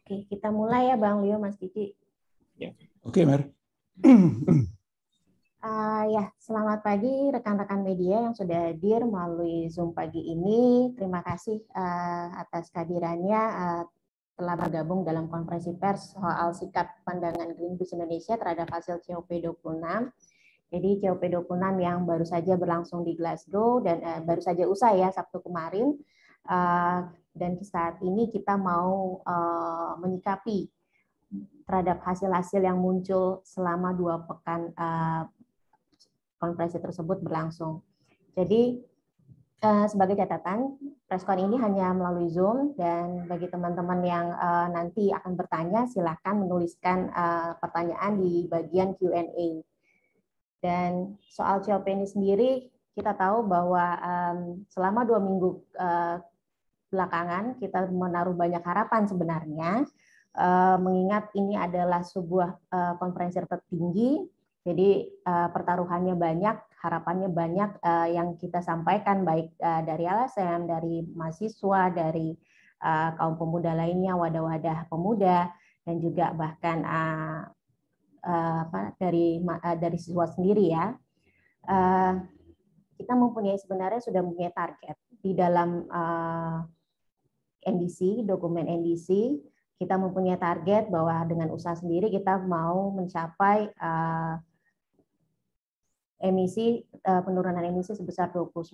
Oke, kita mulai ya Bang Leo, Mas Kiki. Ya. Oke, Mer. Ya, selamat pagi rekan-rekan media yang sudah hadir melalui Zoom pagi ini. Terima kasih atas kehadirannya telah bergabung dalam konferensi pers soal sikap pandangan Greenpeace Indonesia terhadap hasil COP26. Jadi COP26 yang baru saja berlangsung di Glasgow dan baru saja usai ya Sabtu kemarin. Dan saat ini kita mau menyikapi terhadap hasil-hasil yang muncul selama 2 pekan konferensi tersebut berlangsung. Jadi sebagai catatan, preskon ini hanya melalui Zoom dan bagi teman-teman yang nanti akan bertanya, silakan menuliskan pertanyaan di bagian Q&A. Dan soal COP ini sendiri, kita tahu bahwa selama 2 minggu belakangan kita menaruh banyak harapan sebenarnya, mengingat ini adalah sebuah konferensi tertinggi. Jadi pertaruhannya banyak, harapannya banyak yang kita sampaikan baik dari LSM, dari mahasiswa, dari kaum pemuda lainnya, wadah-wadah pemuda, dan juga bahkan dari siswa sendiri ya. Kita sebenarnya sudah mempunyai target di dalam NDC, dokumen NDC. Kita mempunyai target bahwa dengan usaha sendiri kita mau mencapai penurunan emisi sebesar 29%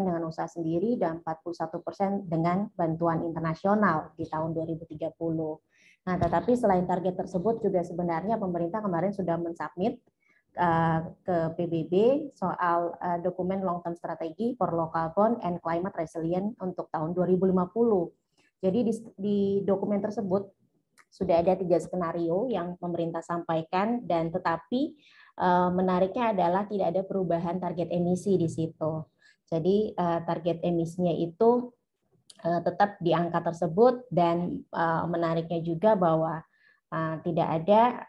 dengan usaha sendiri dan 41% dengan bantuan internasional di tahun 2030. Nah, tetapi selain target tersebut juga sebenarnya pemerintah kemarin sudah mensubmit ke PBB soal dokumen long term strategy for local bond and climate resilient untuk tahun 2050. Jadi di dokumen tersebut sudah ada 3 skenario yang pemerintah sampaikan dan tetapi menariknya adalah tidak ada perubahan target emisi di situ. Jadi target emisinya itu tetap di angka tersebut dan menariknya juga bahwa tidak ada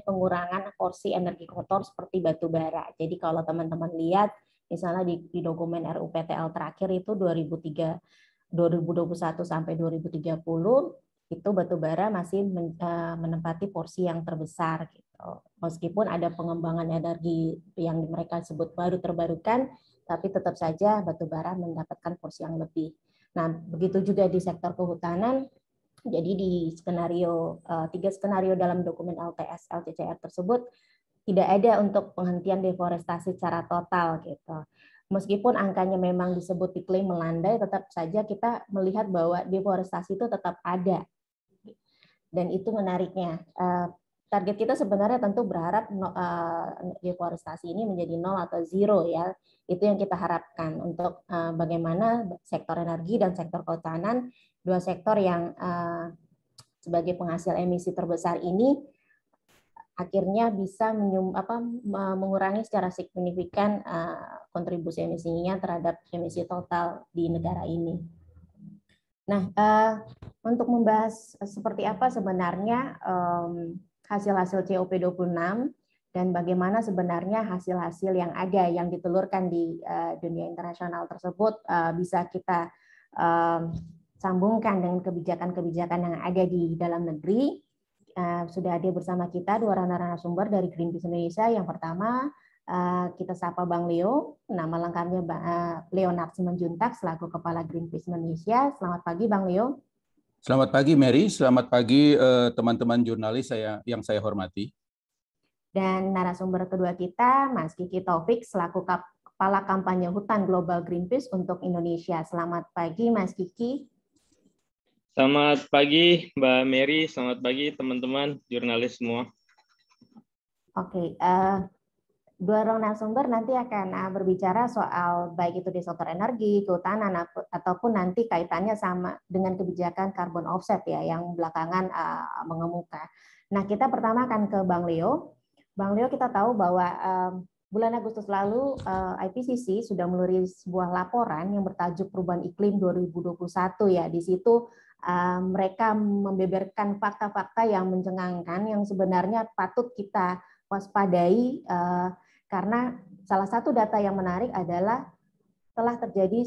pengurangan porsi energi kotor seperti batu bara. Jadi kalau teman-teman lihat misalnya di dokumen RUPTL terakhir itu 2021 sampai 2030 itu batu bara masih menempati porsi yang terbesar gitu. Meskipun ada pengembangan energi yang mereka sebut baru terbarukan, tapi tetap saja batu bara mendapatkan porsi yang lebih. Nah, begitu juga di sektor kehutanan. Jadi di skenario 3 skenario dalam dokumen LTS LCCR tersebut tidak ada untuk penghentian deforestasi secara total gitu. Meskipun angkanya memang disebut diklaim melandai, tetap saja kita melihat bahwa deforestasi itu tetap ada. Dan itu menariknya. Target kita sebenarnya tentu berharap deforestasi ini menjadi 0 atau 0 ya. Itu yang kita harapkan untuk bagaimana sektor energi dan sektor kehutanan, 2 sektor yang sebagai penghasil emisi terbesar ini akhirnya bisa mengurangi secara signifikan kontribusi emisinya terhadap emisi total di negara ini. Nah, untuk membahas seperti apa sebenarnya hasil-hasil COP26 dan bagaimana sebenarnya hasil-hasil yang ada yang ditelurkan di dunia internasional tersebut bisa kita sambungkan dengan kebijakan-kebijakan yang ada di dalam negeri. Sudah hadir bersama kita 2 narasumber dari Greenpeace Indonesia. Yang pertama kita sapa Bang Leo, nama lengkapnya Leonard Simanjuntak selaku Kepala Greenpeace Indonesia. Selamat pagi Bang Leo. Selamat pagi Mary, selamat pagi teman-teman jurnalis yang saya hormati. Dan narasumber kedua kita Mas Kiki Taufik selaku Kepala Kampanye Hutan Global Greenpeace untuk Indonesia. Selamat pagi Mas Kiki. Selamat pagi Mbak Mary, selamat pagi teman-teman jurnalis semua. Oke, 2 narasumber nanti akan berbicara soal baik itu di sektor energi, kehutanan, ataupun nanti kaitannya sama dengan kebijakan carbon offset ya yang belakangan mengemuka. Nah, kita pertama akan ke Bang Leo. Bang Leo, kita tahu bahwa bulan Agustus lalu IPCC sudah menulis sebuah laporan yang bertajuk Perubahan Iklim 2021 ya. Di situ mereka membeberkan fakta-fakta yang mencengangkan yang sebenarnya patut kita waspadai karena salah satu data yang menarik adalah setelah terjadi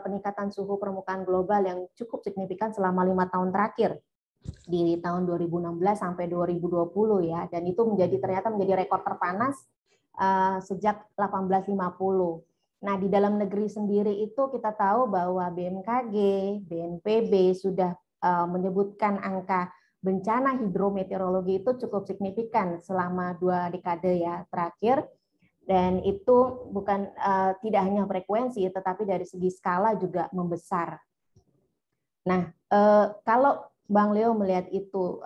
peningkatan suhu permukaan global yang cukup signifikan selama 5 tahun terakhir di tahun 2016 sampai 2020 ya, dan itu ternyata menjadi rekor terpanas sejak 1850. Nah, di dalam negeri sendiri itu kita tahu bahwa BMKG, BNPB sudah menyebutkan angka bencana hidrometeorologi itu cukup signifikan selama 2 dekade ya terakhir, dan itu bukan tidak hanya frekuensi tetapi dari segi skala juga membesar. Nah, kalau Bang Leo melihat itu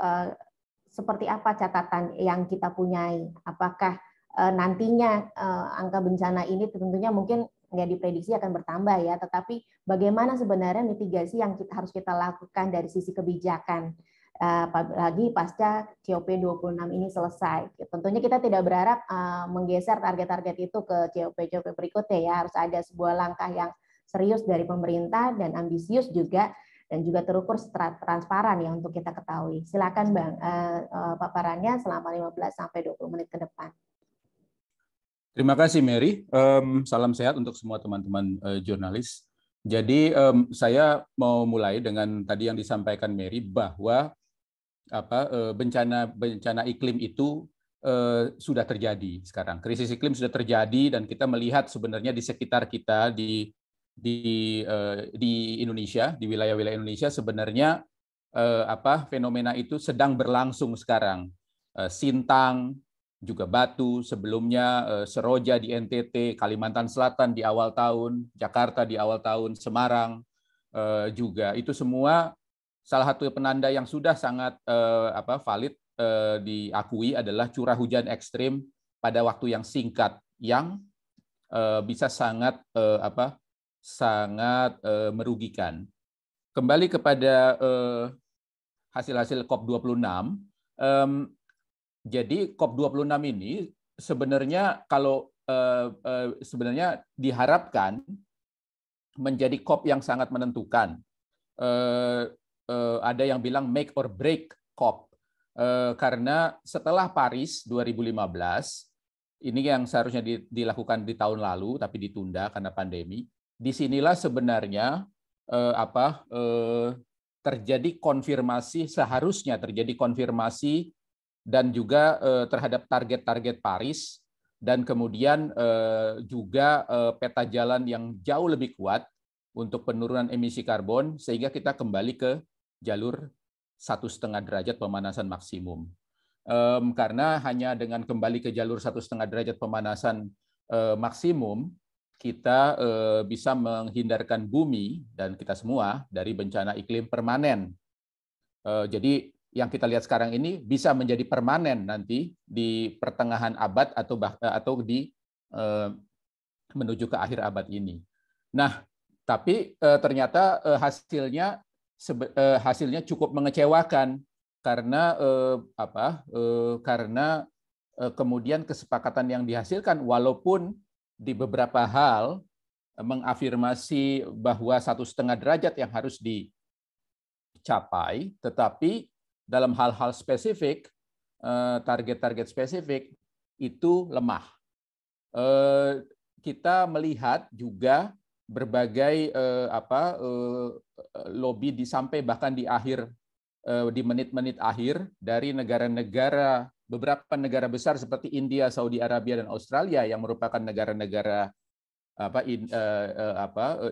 seperti apa catatan yang kita punyai? Apakah nantinya angka bencana ini tentunya mungkin nggak diprediksi akan bertambah ya, tetapi bagaimana sebenarnya mitigasi yang harus kita lakukan dari sisi kebijakan? Apalagi pasca COP26 ini selesai. Tentunya kita tidak berharap menggeser target-target itu ke COP berikutnya ya. Harus ada sebuah langkah yang serius dari pemerintah dan ambisius juga, dan juga terukur transparan ya untuk kita ketahui. Silakan Bang, paparannya selama 15 sampai 20 menit ke depan. Terima kasih Mary. Salam sehat untuk semua teman-teman jurnalis. Jadi saya mau mulai dengan tadi yang disampaikan Mary bahwa bencana iklim itu sudah terjadi sekarang. Krisis iklim sudah terjadi dan kita melihat sebenarnya di sekitar kita di Indonesia, di wilayah-wilayah Indonesia sebenarnya fenomena itu sedang berlangsung sekarang. Sintang, juga Batu, sebelumnya Seroja di NTT, Kalimantan Selatan di awal tahun, Jakarta di awal tahun, Semarang juga. Itu semua salah satu penanda yang sudah sangat valid diakui adalah curah hujan ekstrim pada waktu yang singkat yang bisa sangat merugikan. Kembali kepada hasil-hasil COP26, jadi COP26 ini sebenarnya kalau sebenarnya diharapkan menjadi COP yang sangat menentukan. Ada yang bilang make or break COP, karena setelah Paris 2015, ini yang seharusnya dilakukan di tahun lalu tapi ditunda karena pandemi. Disinilah sebenarnya terjadi konfirmasi, seharusnya terjadi konfirmasi dan juga terhadap target-target Paris, dan kemudian juga peta jalan yang jauh lebih kuat untuk penurunan emisi karbon, sehingga kita kembali ke jalur 1,5 derajat pemanasan maksimum. Karena hanya dengan kembali ke jalur 1,5 derajat pemanasan maksimum, kita bisa menghindarkan bumi dan kita semua dari bencana iklim permanen. Jadi yang kita lihat sekarang ini bisa menjadi permanen nanti di pertengahan abad atau menuju ke akhir abad ini. Nah, tapi ternyata hasilnya cukup mengecewakan karena kemudian kesepakatan yang dihasilkan, walaupun di beberapa hal mengafirmasi bahwa 1,5 derajat yang harus dicapai, tetapi dalam hal-hal spesifik, target-target spesifik itu lemah. Kita melihat juga berbagai lobby sampai bahkan di menit-menit akhir dari negara-negara, beberapa negara besar seperti India, Saudi Arabia, dan Australia yang merupakan negara-negara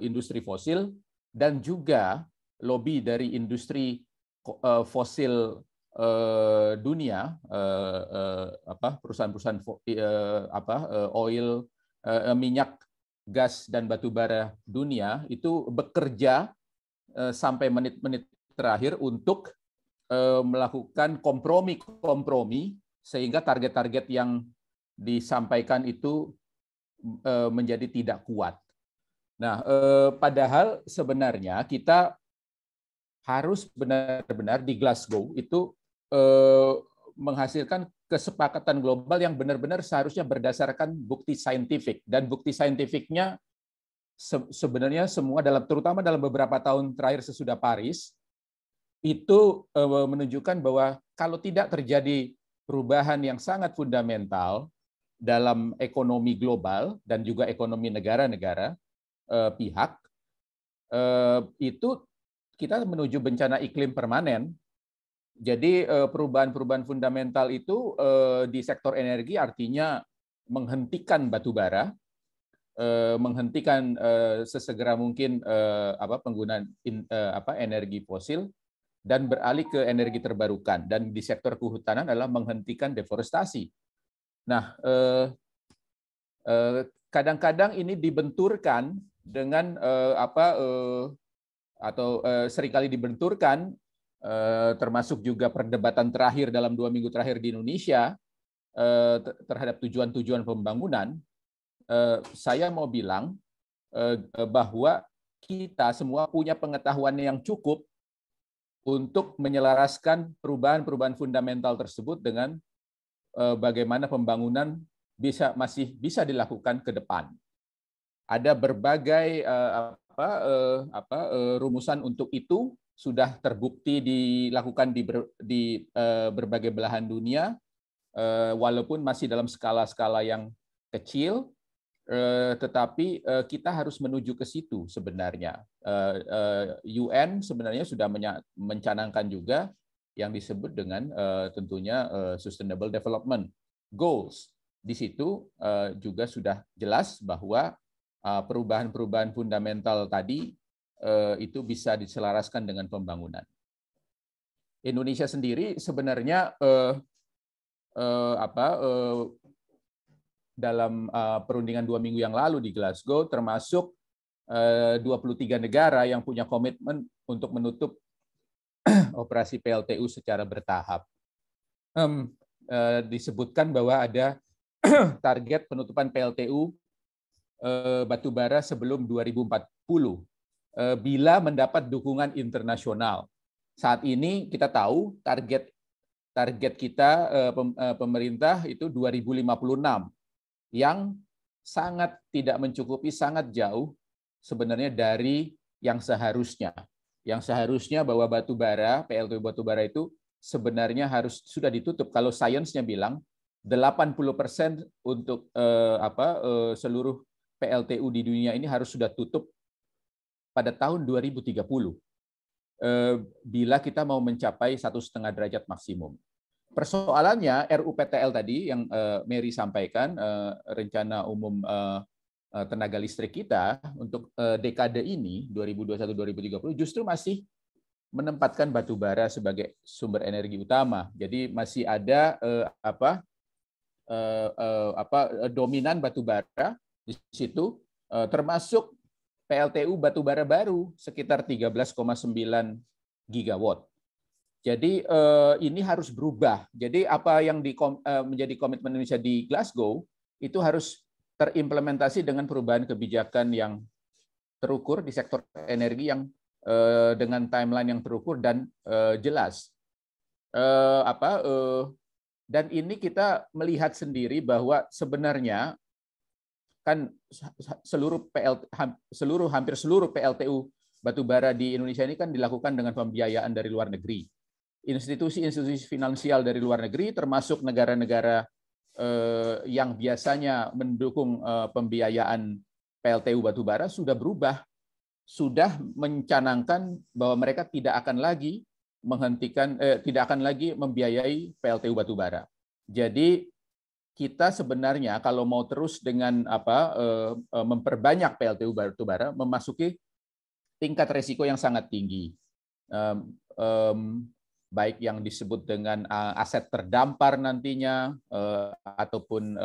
industri fosil, dan juga lobby dari industri fosil dunia, perusahaan-perusahaan oil, minyak, gas, dan batu bara dunia itu bekerja sampai menit-menit terakhir untuk melakukan kompromi sehingga target-target yang disampaikan itu menjadi tidak kuat. Nah, padahal sebenarnya kita harus benar-benar di Glasgow itu menghasilkan kesepakatan global yang benar-benar seharusnya berdasarkan bukti saintifik, dan bukti saintifiknya sebenarnya semua terutama dalam beberapa tahun terakhir sesudah Paris itu menunjukkan bahwa kalau tidak terjadi perubahan yang sangat fundamental dalam ekonomi global dan juga ekonomi negara-negara, pihak, itu kita menuju bencana iklim permanen. Jadi perubahan-perubahan fundamental itu di sektor energi artinya menghentikan batu bara, menghentikan sesegera mungkin penggunaan energi fosil dan beralih ke energi terbarukan. Dan di sektor kehutanan adalah menghentikan deforestasi. Nah, kadang-kadang ini dibenturkan dengan seringkali dibenturkan, termasuk juga perdebatan terakhir dalam 2 minggu terakhir di Indonesia terhadap tujuan-tujuan pembangunan. Saya mau bilang bahwa kita semua punya pengetahuan yang cukup untuk menyelaraskan perubahan-perubahan fundamental tersebut dengan bagaimana pembangunan masih bisa dilakukan ke depan. Ada berbagai rumusan untuk itu sudah terbukti dilakukan di berbagai belahan dunia, walaupun masih dalam skala-skala yang kecil, tetapi kita harus menuju ke situ sebenarnya. UN sebenarnya sudah mencanangkan juga yang disebut dengan tentunya Sustainable Development Goals. Di situ juga sudah jelas bahwa perubahan-perubahan fundamental tadi itu bisa diselaraskan dengan pembangunan. Indonesia sendiri sebenarnya dalam perundingan 2 minggu yang lalu di Glasgow, termasuk 23 negara yang punya komitmen untuk menutup operasi PLTU secara bertahap. Disebutkan bahwa ada target penutupan PLTU batubara sebelum 2040 bila mendapat dukungan internasional. Saat ini kita tahu target kita pemerintah itu 2056 yang sangat tidak mencukupi, sangat jauh sebenarnya dari yang seharusnya. Yang seharusnya bahwa batubara, PLTU batubara itu sebenarnya harus sudah ditutup. Kalau sainsnya bilang 80% untuk seluruh PLTU di dunia ini harus sudah tutup pada tahun 2030. Bila kita mau mencapai 1,5 derajat maksimum. Persoalannya RUPTL tadi yang Mary sampaikan, rencana umum tenaga listrik kita untuk dekade ini 2021-2030 justru masih menempatkan batu bara sebagai sumber energi utama. Jadi masih ada dominan batu bara di situ, termasuk PLTU batu bara baru sekitar 13,9 gigawatt. Jadi ini harus berubah. Jadi apa yang menjadi komitmen Indonesia di Glasgow itu harus terimplementasi dengan perubahan kebijakan yang terukur di sektor energi yang dengan timeline yang terukur dan jelas. Dan ini kita melihat sendiri bahwa sebenarnya kan hampir seluruh PLTU batubara di Indonesia ini kan dilakukan dengan pembiayaan dari luar negeri. Institusi-institusi finansial dari luar negeri, termasuk negara-negara yang biasanya mendukung pembiayaan PLTU batubara sudah berubah, sudah mencanangkan bahwa mereka tidak akan lagi membiayai PLTU batubara. Jadi kita sebenarnya kalau mau terus dengan memperbanyak PLTU batubara, memasuki tingkat resiko yang sangat tinggi. Baik yang disebut dengan aset terdampar nantinya ataupun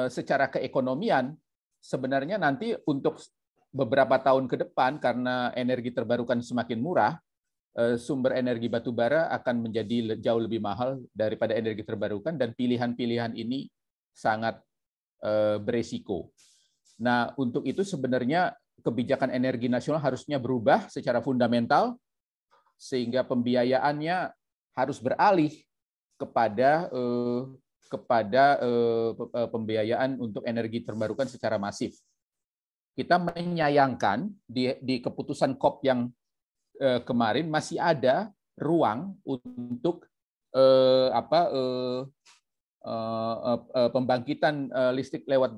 secara keekonomian sebenarnya nanti untuk beberapa tahun ke depan karena energi terbarukan semakin murah, sumber energi batubara akan menjadi jauh lebih mahal daripada energi terbarukan dan pilihan-pilihan ini sangat beresiko. Nah, untuk itu sebenarnya kebijakan energi nasional harusnya berubah secara fundamental sehingga pembiayaannya harus beralih kepada pembiayaan untuk energi terbarukan secara masif. Kita menyayangkan di keputusan COP yang kemarin masih ada ruang untuk pembangkitan listrik lewat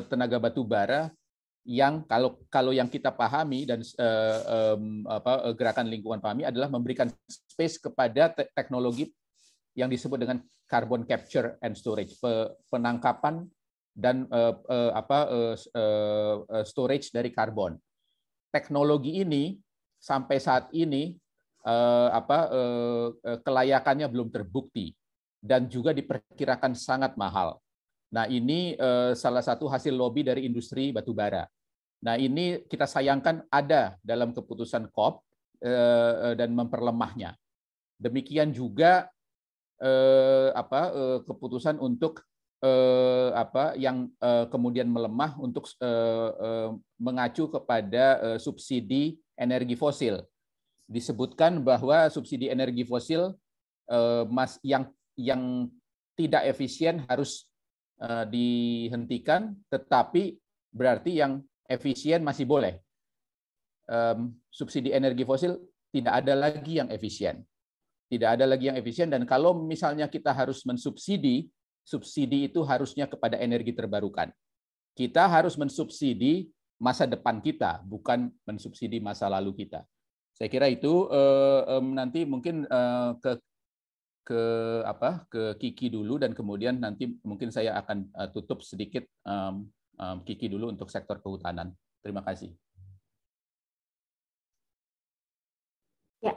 tenaga batu bara yang kalau yang kita pahami dan gerakan lingkungan pahami adalah memberikan space kepada teknologi yang disebut dengan carbon capture and storage, penangkapan dan storage dari karbon. Teknologi ini sampai saat ini kelayakannya belum terbukti dan juga diperkirakan sangat mahal. Nah, ini salah satu hasil lobby dari industri batubara. Nah, ini kita sayangkan ada dalam keputusan COP dan memperlemahnya. Demikian juga keputusan untuk yang kemudian melemah untuk mengacu kepada subsidi energi fosil. Disebutkan bahwa subsidi energi fosil yang tidak efisien harus dihentikan, tetapi berarti yang efisien masih boleh. Subsidi energi fosil tidak ada lagi yang efisien. Tidak ada lagi yang efisien, dan kalau misalnya kita harus mensubsidi, subsidi itu harusnya kepada energi terbarukan. Kita harus mensubsidi masa depan kita, bukan mensubsidi masa lalu kita. Saya kira itu nanti mungkin ke Kiki dulu, dan kemudian nanti mungkin saya akan tutup sedikit Kiki dulu untuk sektor kehutanan. Terima kasih. Ya,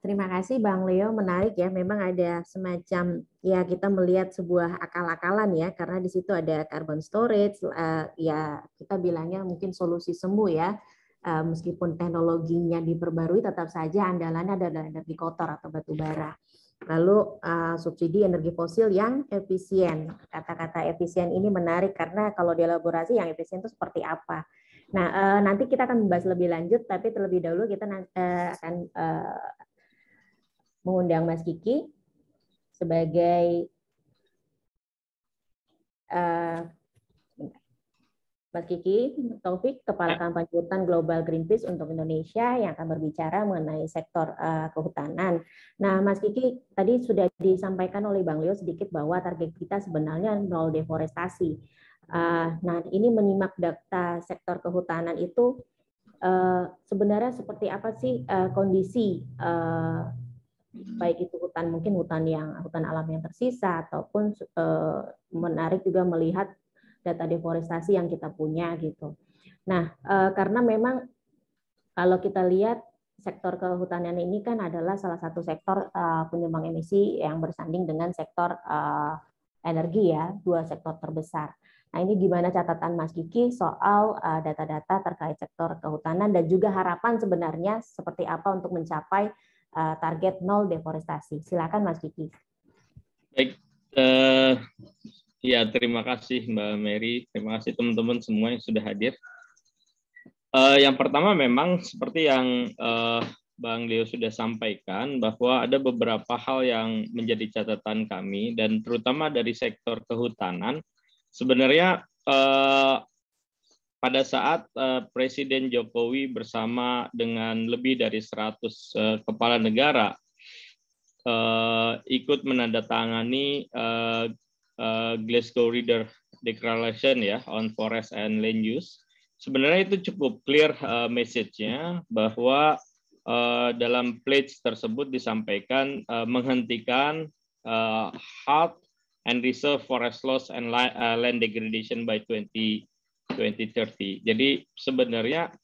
terima kasih Bang Leo, menarik ya. Memang ada semacam ya kita melihat sebuah akal-akalan ya, karena di situ ada carbon storage, ya kita bilangnya mungkin solusi semu ya. Meskipun teknologinya diperbarui, tetap saja andalannya adalah energi kotor atau batu bara. Lalu subsidi energi fosil yang efisien. Kata-kata efisien ini menarik karena kalau dielaborasi yang efisien itu seperti apa. Nah, nanti kita akan membahas lebih lanjut, tapi terlebih dahulu kita akan mengundang Mas Kiki sebagai Mas Kiki Taufik, Kepala Kampanye Hutan Global Greenpeace untuk Indonesia, yang akan berbicara mengenai sektor kehutanan. Nah, Mas Kiki, tadi sudah disampaikan oleh Bang Leo sedikit bahwa target kita sebenarnya nol deforestasi. Nah, ini menyimak data sektor kehutanan itu sebenarnya seperti apa sih kondisi baik itu hutan, mungkin hutan alam yang tersisa, ataupun menarik juga melihat data deforestasi yang kita punya gitu. Nah, karena memang kalau kita lihat sektor kehutanan ini kan adalah salah satu sektor penyumbang emisi yang bersanding dengan sektor energi ya, dua sektor terbesar. Nah, ini gimana catatan Mas Kiki soal data-data terkait sektor kehutanan dan juga harapan sebenarnya seperti apa untuk mencapai target nol deforestasi. Silakan Mas Kiki. Baik. Ya, terima kasih Mbak Mary, terima kasih teman-teman semua yang sudah hadir. Yang pertama memang seperti yang Bang Leo sudah sampaikan, bahwa ada beberapa hal yang menjadi catatan kami, dan terutama dari sektor kehutanan. Sebenarnya pada saat Presiden Jokowi bersama dengan lebih dari 100 kepala negara ikut menandatangani Glasgow Declaration ya on forest and land use, sebenarnya itu cukup clear message-nya bahwa dalam pledge tersebut disampaikan menghentikan halt and reserve forest loss and land degradation by 2030. Jadi sebenarnya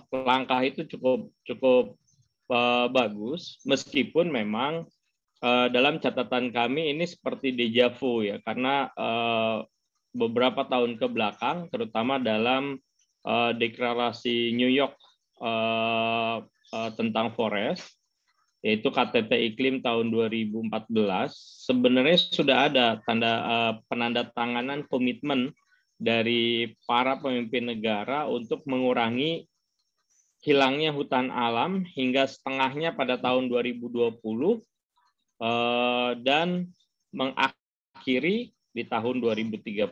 langkah itu cukup bagus, meskipun memang dalam catatan kami ini seperti deja vu ya, karena beberapa tahun ke belakang, terutama dalam deklarasi New York tentang forest, yaitu KTT Iklim tahun 2014, sebenarnya sudah ada penandatanganan komitmen dari para pemimpin negara untuk mengurangi hilangnya hutan alam hingga setengahnya pada tahun 2020, dan mengakhiri di tahun 2030.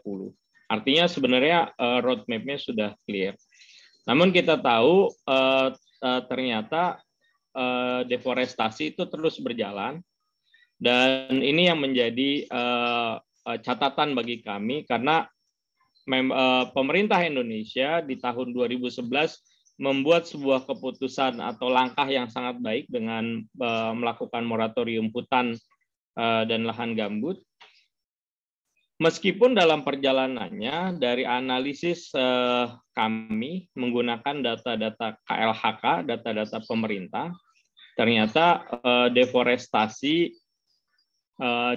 Artinya sebenarnya roadmap-nya sudah clear. Namun kita tahu ternyata deforestasi itu terus berjalan, dan ini yang menjadi catatan bagi kami, karena pemerintah Indonesia di tahun 2011 membuat sebuah keputusan atau langkah yang sangat baik dengan melakukan moratorium hutan dan lahan gambut. Meskipun dalam perjalanannya dari analisis kami menggunakan data-data KLHK, data-data pemerintah, ternyata deforestasi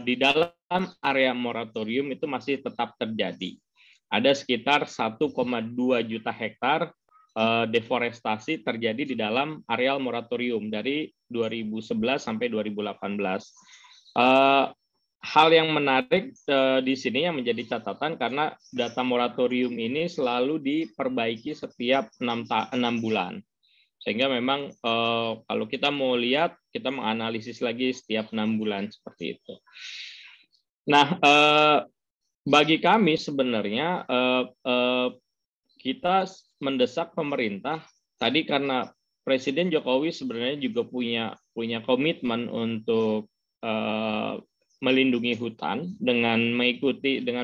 di dalam area moratorium itu masih tetap terjadi. Ada sekitar 1,2 juta hektar deforestasi terjadi di dalam areal moratorium dari 2011 sampai 2018. Hal yang menarik di sini yang menjadi catatan karena data moratorium ini selalu diperbaiki setiap 6 bulan. Sehingga memang kalau kita mau lihat, kita menganalisis lagi setiap 6 bulan seperti itu. Nah, bagi kami sebenarnya kita mendesak pemerintah tadi karena Presiden Jokowi sebenarnya juga punya komitmen untuk melindungi hutan dengan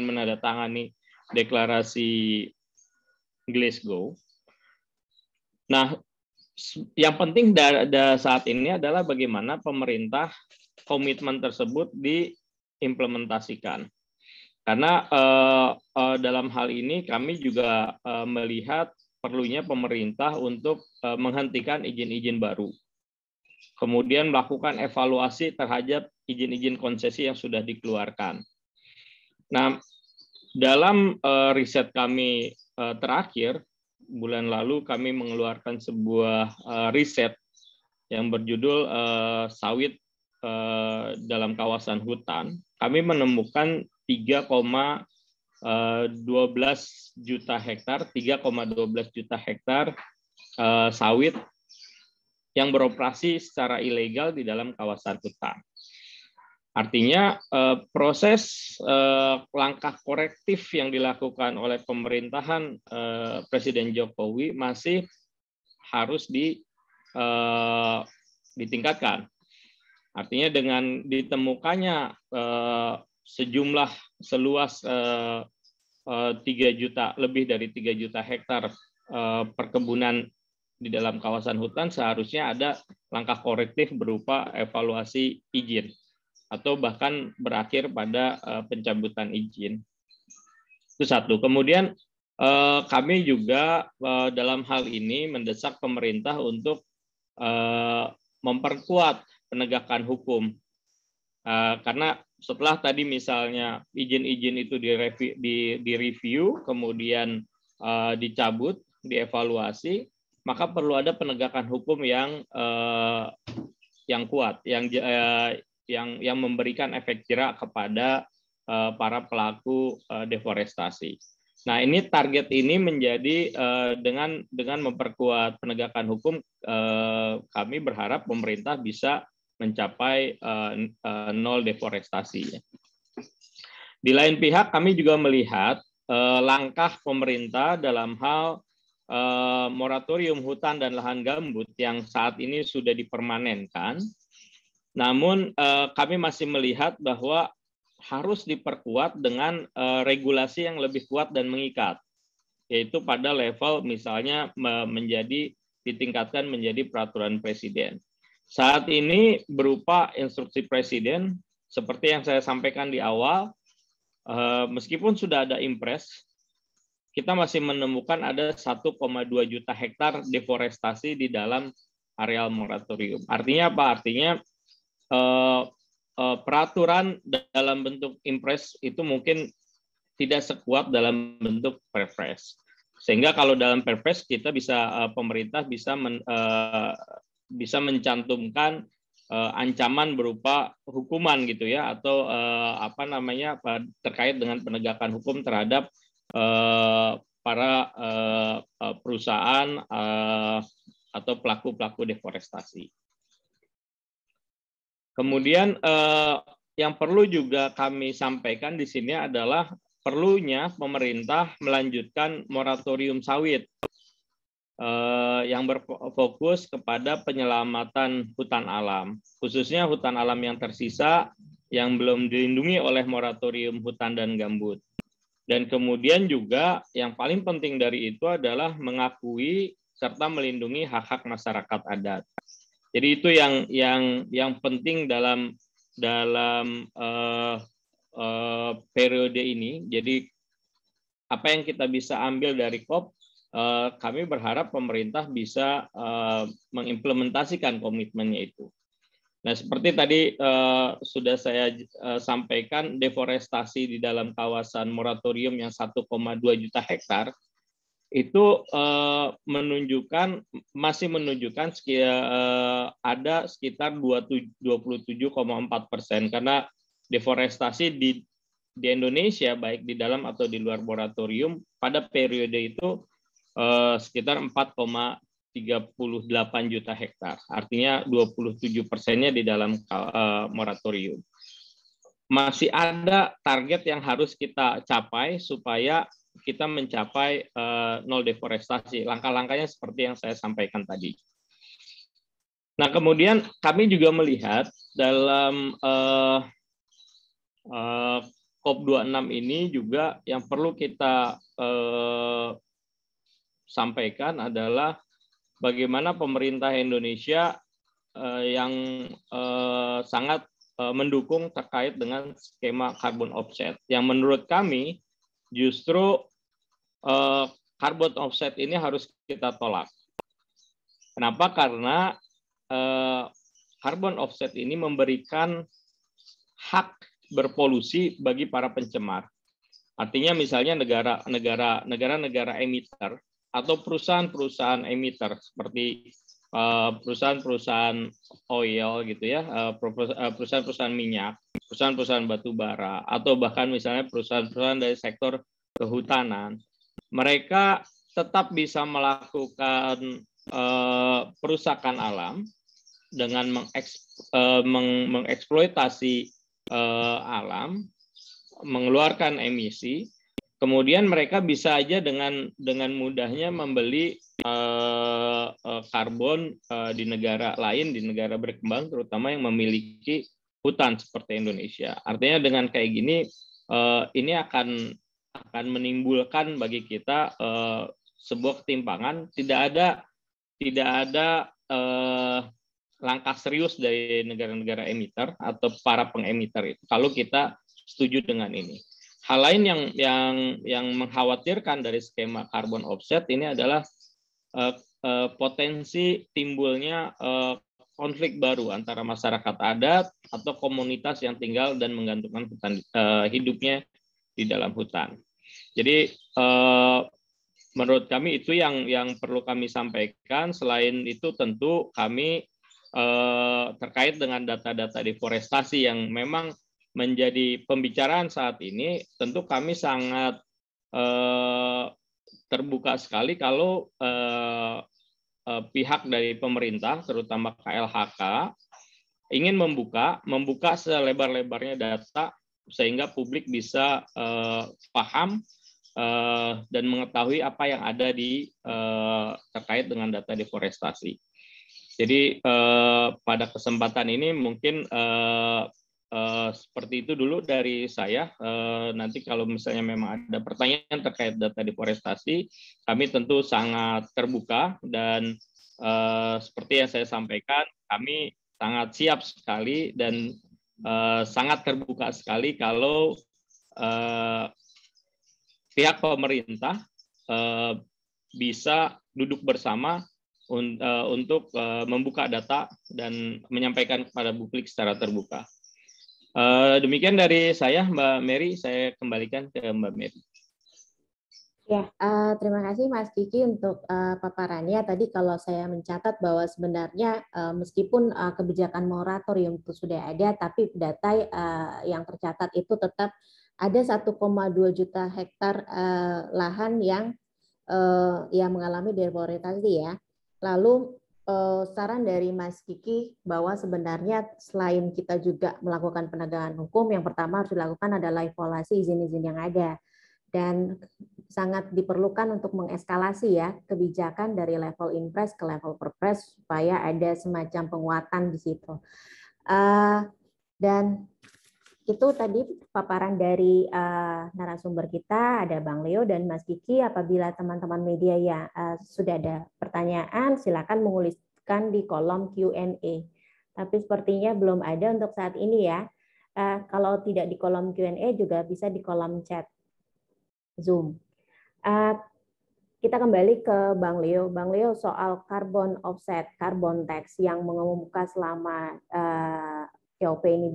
menandatangani deklarasi Glasgow. Nah, yang penting saat ini adalah bagaimana pemerintah komitmen tersebut diimplementasikan. Karena dalam hal ini kami juga melihat perlunya pemerintah untuk menghentikan izin-izin baru. Kemudian melakukan evaluasi terhadap izin-izin konsesi yang sudah dikeluarkan. Nah, dalam riset kami terakhir, bulan lalu kami mengeluarkan sebuah riset yang berjudul Sawit dalam Kawasan Hutan. Kami menemukan 3,12 juta hektar sawit yang beroperasi secara ilegal di dalam kawasan hutan. Artinya proses langkah korektif yang dilakukan oleh pemerintahan Presiden Jokowi masih harus ditingkatkan. Artinya dengan ditemukannya seluas 3 juta, lebih dari 3 juta hektar perkebunan di dalam kawasan hutan, seharusnya ada langkah korektif berupa evaluasi izin atau bahkan berakhir pada pencabutan izin. Itu satu. Kemudian kami juga dalam hal ini mendesak pemerintah untuk memperkuat penegakan hukum. Karena setelah tadi misalnya izin-izin itu direview, kemudian dicabut, dievaluasi, maka perlu ada penegakan hukum yang kuat, yang memberikan efek jerak kepada para pelaku deforestasi. Nah, ini target ini menjadi dengan memperkuat penegakan hukum, kami berharap pemerintah bisa mencapai nol deforestasi. Di lain pihak, kami juga melihat langkah pemerintah dalam hal moratorium hutan dan lahan gambut yang saat ini sudah dipermanenkan. Namun kami masih melihat bahwa harus diperkuat dengan regulasi yang lebih kuat dan mengikat, yaitu pada level misalnya ditingkatkan menjadi peraturan presiden. Saat ini berupa instruksi presiden, seperti yang saya sampaikan di awal, meskipun sudah ada impres, kita masih menemukan ada 1,2 juta hektar deforestasi di dalam areal moratorium. Artinya apa? Artinya peraturan dalam bentuk impres itu mungkin tidak sekuat dalam bentuk perpres. Sehingga kalau dalam perpres kita pemerintah bisa mencantumkan ancaman berupa hukuman gitu ya, atau terkait dengan penegakan hukum terhadap para perusahaan atau pelaku-pelaku deforestasi. Kemudian yang perlu juga kami sampaikan di sini adalah perlunya pemerintah melanjutkan moratorium sawit yang berfokus kepada penyelamatan hutan alam, khususnya hutan alam yang tersisa yang belum dilindungi oleh moratorium hutan dan gambut. Dan kemudian juga yang paling penting dari itu adalah mengakui serta melindungi hak-hak masyarakat adat. Jadi itu yang penting dalam periode ini. Jadi apa yang kita bisa ambil dari COP, kami berharap pemerintah bisa mengimplementasikan komitmennya itu. Nah, seperti tadi sudah saya sampaikan, deforestasi di dalam kawasan moratorium yang 1,2 juta hektar itu masih menunjukkan ada sekitar 27,4%, karena deforestasi di Indonesia baik di dalam atau di luar moratorium pada periode itu sekitar 4,38 juta hektar. Artinya 27%-nya di dalam moratorium. Masih ada target yang harus kita capai supaya kita mencapai nol deforestasi. Langkah-langkahnya seperti yang saya sampaikan tadi. Nah, kemudian kami juga melihat dalam COP26 ini juga yang perlu kita sampaikan adalah bagaimana pemerintah Indonesia yang sangat mendukung terkait dengan skema carbon offset. Yang menurut kami justru carbon offset ini harus kita tolak. Kenapa? Karena carbon offset ini memberikan hak berpolusi bagi para pencemar. Artinya misalnya negara-negara emitter atau perusahaan-perusahaan emitter seperti perusahaan-perusahaan oil gitu ya, perusahaan-perusahaan minyak, perusahaan-perusahaan batu bara, atau bahkan misalnya perusahaan-perusahaan dari sektor kehutanan, mereka tetap bisa melakukan perusakan alam dengan mengeksploitasi alam, mengeluarkan emisi. Kemudian mereka bisa aja dengan mudahnya membeli karbon di negara lain, di negara berkembang, terutama yang memiliki hutan seperti Indonesia. Artinya dengan kayak gini, ini akan menimbulkan bagi kita sebuah ketimpangan. Tidak ada langkah serius dari negara-negara emitter atau para pengemiter itu kalau kita setuju dengan ini. Hal lain yang mengkhawatirkan dari skema carbon offset ini adalah potensi timbulnya konflik baru antara masyarakat adat atau komunitas yang tinggal dan menggantungkan hutan, hidupnya di dalam hutan. Jadi menurut kami itu yang perlu kami sampaikan. Selain itu tentu kami terkait dengan data-data deforestasi yang memang menjadi pembicaraan saat ini, tentu kami sangat terbuka sekali kalau pihak dari pemerintah, terutama KLHK, ingin membuka selebar-lebarnya data sehingga publik bisa paham dan mengetahui apa yang ada di terkait dengan data deforestasi. Jadi pada kesempatan ini mungkin seperti itu dulu dari saya. Nanti kalau misalnya memang ada pertanyaan terkait data deforestasi, kami tentu sangat terbuka dan seperti yang saya sampaikan, kami sangat siap sekali dan sangat terbuka sekali kalau pihak pemerintah bisa duduk bersama untuk membuka data dan menyampaikan kepada publik secara terbuka. Demikian dari saya, Mbak Mary. Saya kembalikan ke Mbak Mary. Ya, terima kasih Mas Kiki untuk paparannya. Tadi kalau saya mencatat bahwa sebenarnya meskipun kebijakan moratorium itu sudah ada, tapi data yang tercatat itu tetap ada 1,2 juta hektar lahan yang mengalami deforestasi ya. Lalu saran dari Mas Kiki bahwa sebenarnya selain kita juga melakukan penegakan hukum, yang pertama harus dilakukan adalah evaluasi izin-izin yang ada. Dan sangat diperlukan untuk mengeskalasi ya kebijakan dari level impres ke level perpres supaya ada semacam penguatan di situ. Dan itu tadi paparan dari narasumber kita, ada Bang Leo dan Mas Kiki. Apabila teman-teman media ya sudah ada pertanyaan, silakan menuliskan di kolom Q&A. Tapi sepertinya belum ada untuk saat ini ya. Kalau tidak di kolom Q&A juga bisa di kolom chat Zoom. Kita kembali ke Bang Leo. Bang Leo, soal carbon offset, carbon tax yang mengemuka selama COP ini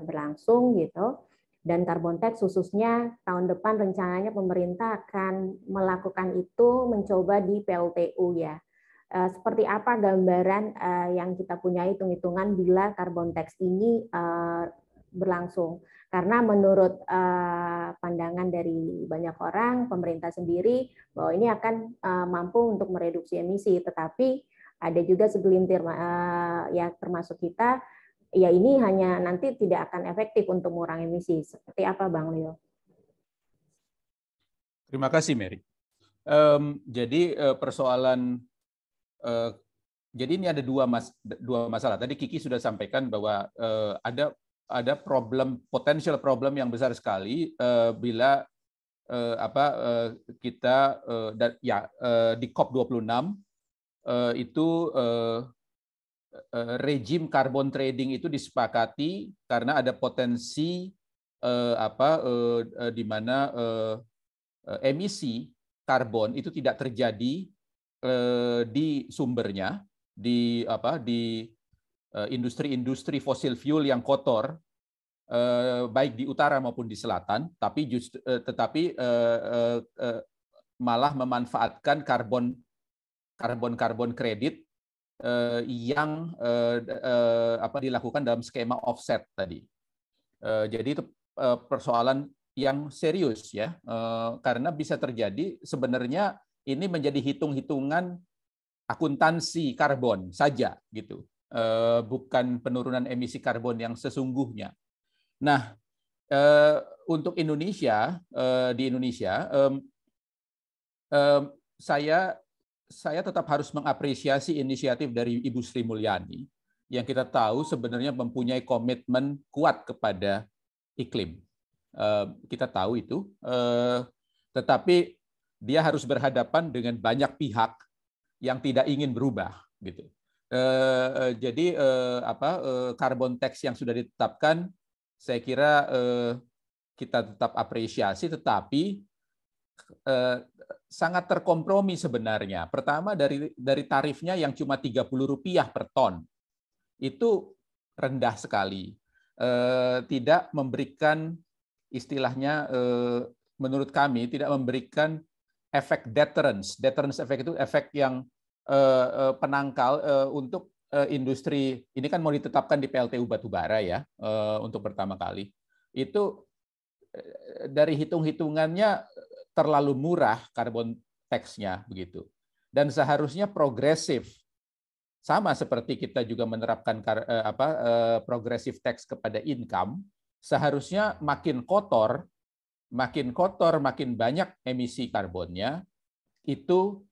berlangsung gitu, dan carbon tax khususnya tahun depan rencananya pemerintah akan melakukan itu mencoba di PLTU ya. Seperti apa gambaran yang kita punya hitung-hitungan bila carbon tax ini berlangsung? Karena menurut pandangan dari banyak orang, pemerintah sendiri bahwa ini akan mampu untuk mereduksi emisi, tetapi ada juga segelintir ya termasuk kita, ya ini hanya nanti tidak akan efektif untuk mengurangi emisi. Seperti apa Bang Leo? Terima kasih Mary. Jadi persoalan, jadi ini ada dua masalah. Tadi Kiki sudah sampaikan bahwa ada potensial problem yang besar sekali bila kita di COP26 itu rejim carbon trading itu disepakati karena ada potensi di mana emisi karbon itu tidak terjadi di sumbernya, di industri-industri fosil fuel yang kotor, baik di utara maupun di selatan, tetapi malah memanfaatkan karbon kredit yang dilakukan dalam skema offset tadi. Jadi itu persoalan yang serius ya, karena bisa terjadi sebenarnya ini menjadi hitung-hitungan akuntansi karbon saja gitu, bukan penurunan emisi karbon yang sesungguhnya. Nah, untuk Indonesia, di Indonesia, saya tetap harus mengapresiasi inisiatif dari Ibu Sri Mulyani yang kita tahu sebenarnya mempunyai komitmen kuat kepada iklim. Kita tahu itu, tetapi dia harus berhadapan dengan banyak pihak yang tidak ingin berubah, gitu. Jadi carbon tax yang sudah ditetapkan, saya kira kita tetap apresiasi, tetapi sangat terkompromi sebenarnya. Pertama dari tarifnya yang cuma Rp30 per ton, itu rendah sekali. Tidak memberikan istilahnya, menurut kami tidak memberikan efek deterrence. Deterrence efek itu efek yang penangkal untuk industri. Ini kan mau ditetapkan di PLTU batubara ya, untuk pertama kali. Itu dari hitung-hitungannya terlalu murah carbon tax-nya begitu. Dan seharusnya progresif. Sama seperti kita juga menerapkan progresif tax kepada income, seharusnya makin kotor, makin banyak emisi karbonnya, itu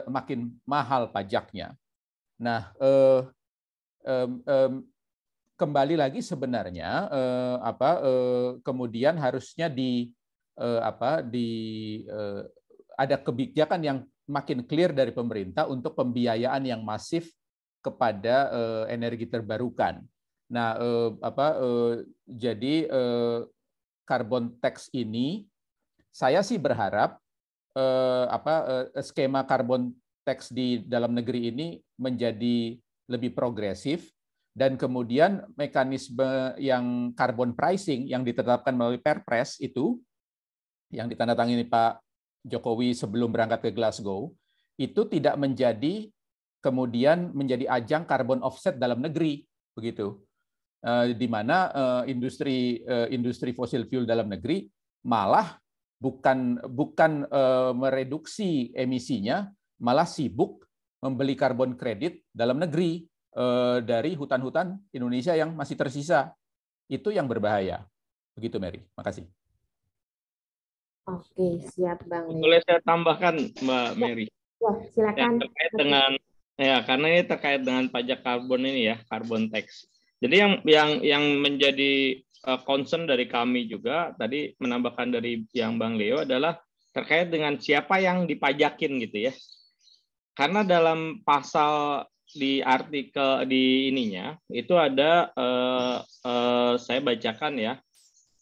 makin mahal pajaknya. Nah, kembali lagi sebenarnya kemudian harusnya ada kebijakan yang makin clear dari pemerintah untuk pembiayaan yang masif kepada energi terbarukan. Nah, jadi carbon tax ini saya sih berharap skema carbon tax di dalam negeri ini menjadi lebih progresif, dan kemudian mekanisme yang carbon pricing yang ditetapkan melalui Perpres itu yang ditandatangani Pak Jokowi sebelum berangkat ke Glasgow, itu tidak kemudian menjadi ajang carbon offset dalam negeri, begitu. Di mana industri fosil fuel dalam negeri malah bukan mereduksi emisinya, malah sibuk membeli karbon kredit dalam negeri dari hutan-hutan Indonesia yang masih tersisa. Itu yang berbahaya. Begitu, Mary. Makasih. Oke, siap Bang. Boleh saya tambahkan, Mbak Mary? Wah, silakan. Terkait dengan karena ini terkait dengan pajak karbon ini ya, carbon tax. Jadi yang menjadi concern dari kami juga tadi menambahkan dari yang Bang Leo adalah terkait dengan siapa yang dipajakin gitu ya. Karena dalam pasal di artikel di ininya itu ada saya bacakan ya,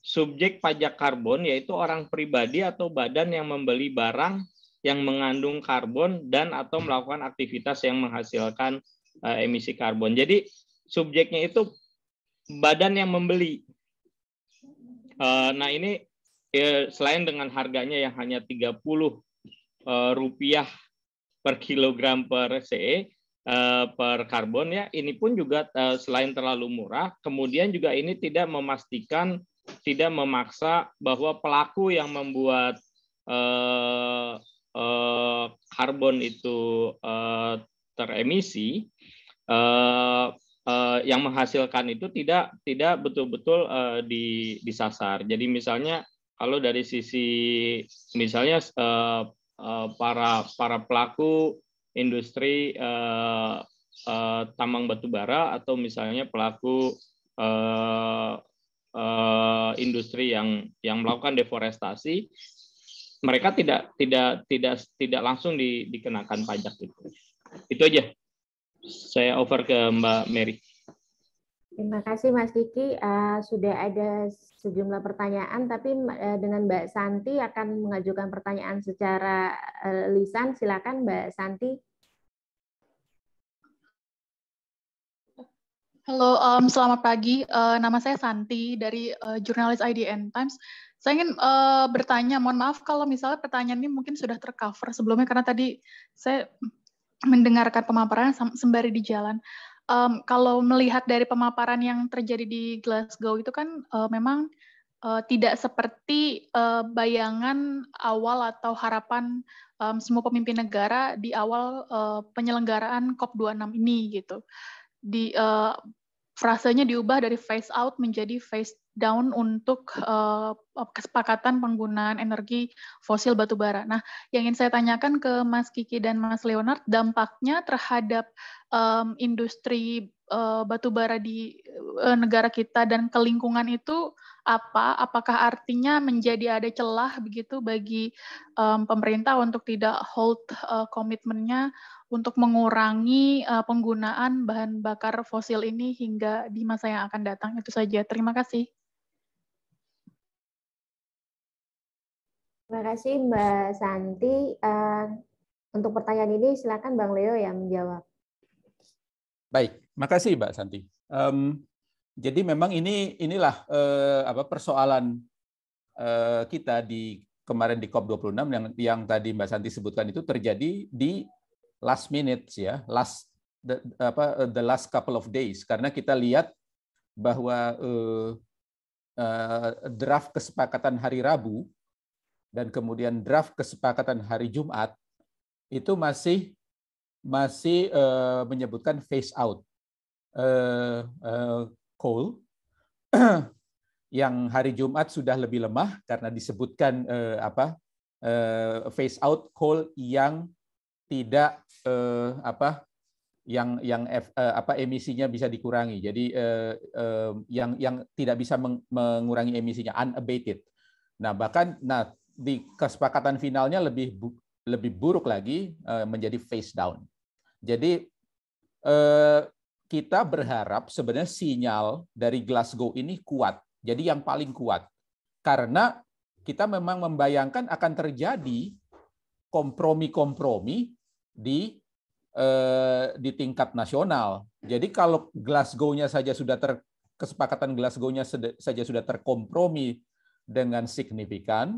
subjek pajak karbon yaitu orang pribadi atau badan yang membeli barang yang mengandung karbon dan atau melakukan aktivitas yang menghasilkan emisi karbon. Jadi subjeknya itu badan yang membeli. Nah ini selain dengan harganya yang hanya 30 rupiah per kilogram per CE per karbon ya, ini pun juga selain terlalu murah, kemudian juga ini tidak memastikan, tidak memaksa bahwa pelaku yang membuat karbon itu teremisi yang menghasilkan itu tidak betul-betul disasar. Jadi misalnya kalau dari sisi misalnya para pelaku industri tambang batubara atau misalnya pelaku industri yang melakukan deforestasi, mereka tidak langsung dikenakan pajak itu. Itu aja. Saya over ke Mbak Mary. Terima kasih Mas Kiki. Sudah ada sejumlah pertanyaan, tapi dengan Mbak Santi akan mengajukan pertanyaan secara lisan. Silakan Mbak Santi. Halo, selamat pagi. Nama saya Santi dari jurnalis IDN Times. Saya ingin bertanya, mohon maaf kalau misalnya pertanyaan ini mungkin sudah tercover sebelumnya, karena tadi saya mendengarkan pemaparan sembari di jalan. Kalau melihat dari pemaparan yang terjadi di Glasgow itu kan memang tidak seperti bayangan awal atau harapan semua pemimpin negara di awal penyelenggaraan COP26 ini gitu. Frasenya diubah dari phase out menjadi phase down untuk kesepakatan penggunaan energi fosil batubara. Nah, yang ingin saya tanyakan ke Mas Kiki dan Mas Leonard, dampaknya terhadap industri batubara di negara kita dan ke lingkungan itu apa? Apakah artinya menjadi ada celah begitu bagi pemerintah untuk tidak hold komitmennya untuk mengurangi penggunaan bahan bakar fosil ini hingga di masa yang akan datang? Itu saja. Terima kasih. Terima kasih Mbak Santi. Untuk pertanyaan ini silakan Bang Leo yang menjawab. Baik, makasih Mbak Santi. Jadi memang inilah persoalan kita kemarin di COP26 yang tadi Mbak Santi sebutkan itu terjadi di last minutes ya, the last couple of days, karena kita lihat bahwa draft kesepakatan hari Rabu dan kemudian draft kesepakatan hari Jumat itu masih menyebutkan phase out coal, yang hari Jumat sudah lebih lemah karena disebutkan phase out coal yang tidak emisinya bisa dikurangi. Jadi yang tidak bisa mengurangi emisinya, unabated. Nah, bahkan di kesepakatan finalnya lebih buruk lagi, menjadi phase down. Jadi kita berharap sebenarnya sinyal dari Glasgow ini kuat. Jadi yang paling kuat. Karena kita memang membayangkan akan terjadi kompromi-kompromi di tingkat nasional. Jadi kalau Glasgow-nya saja kesepakatan Glasgow-nya saja sudah terkompromi dengan signifikan,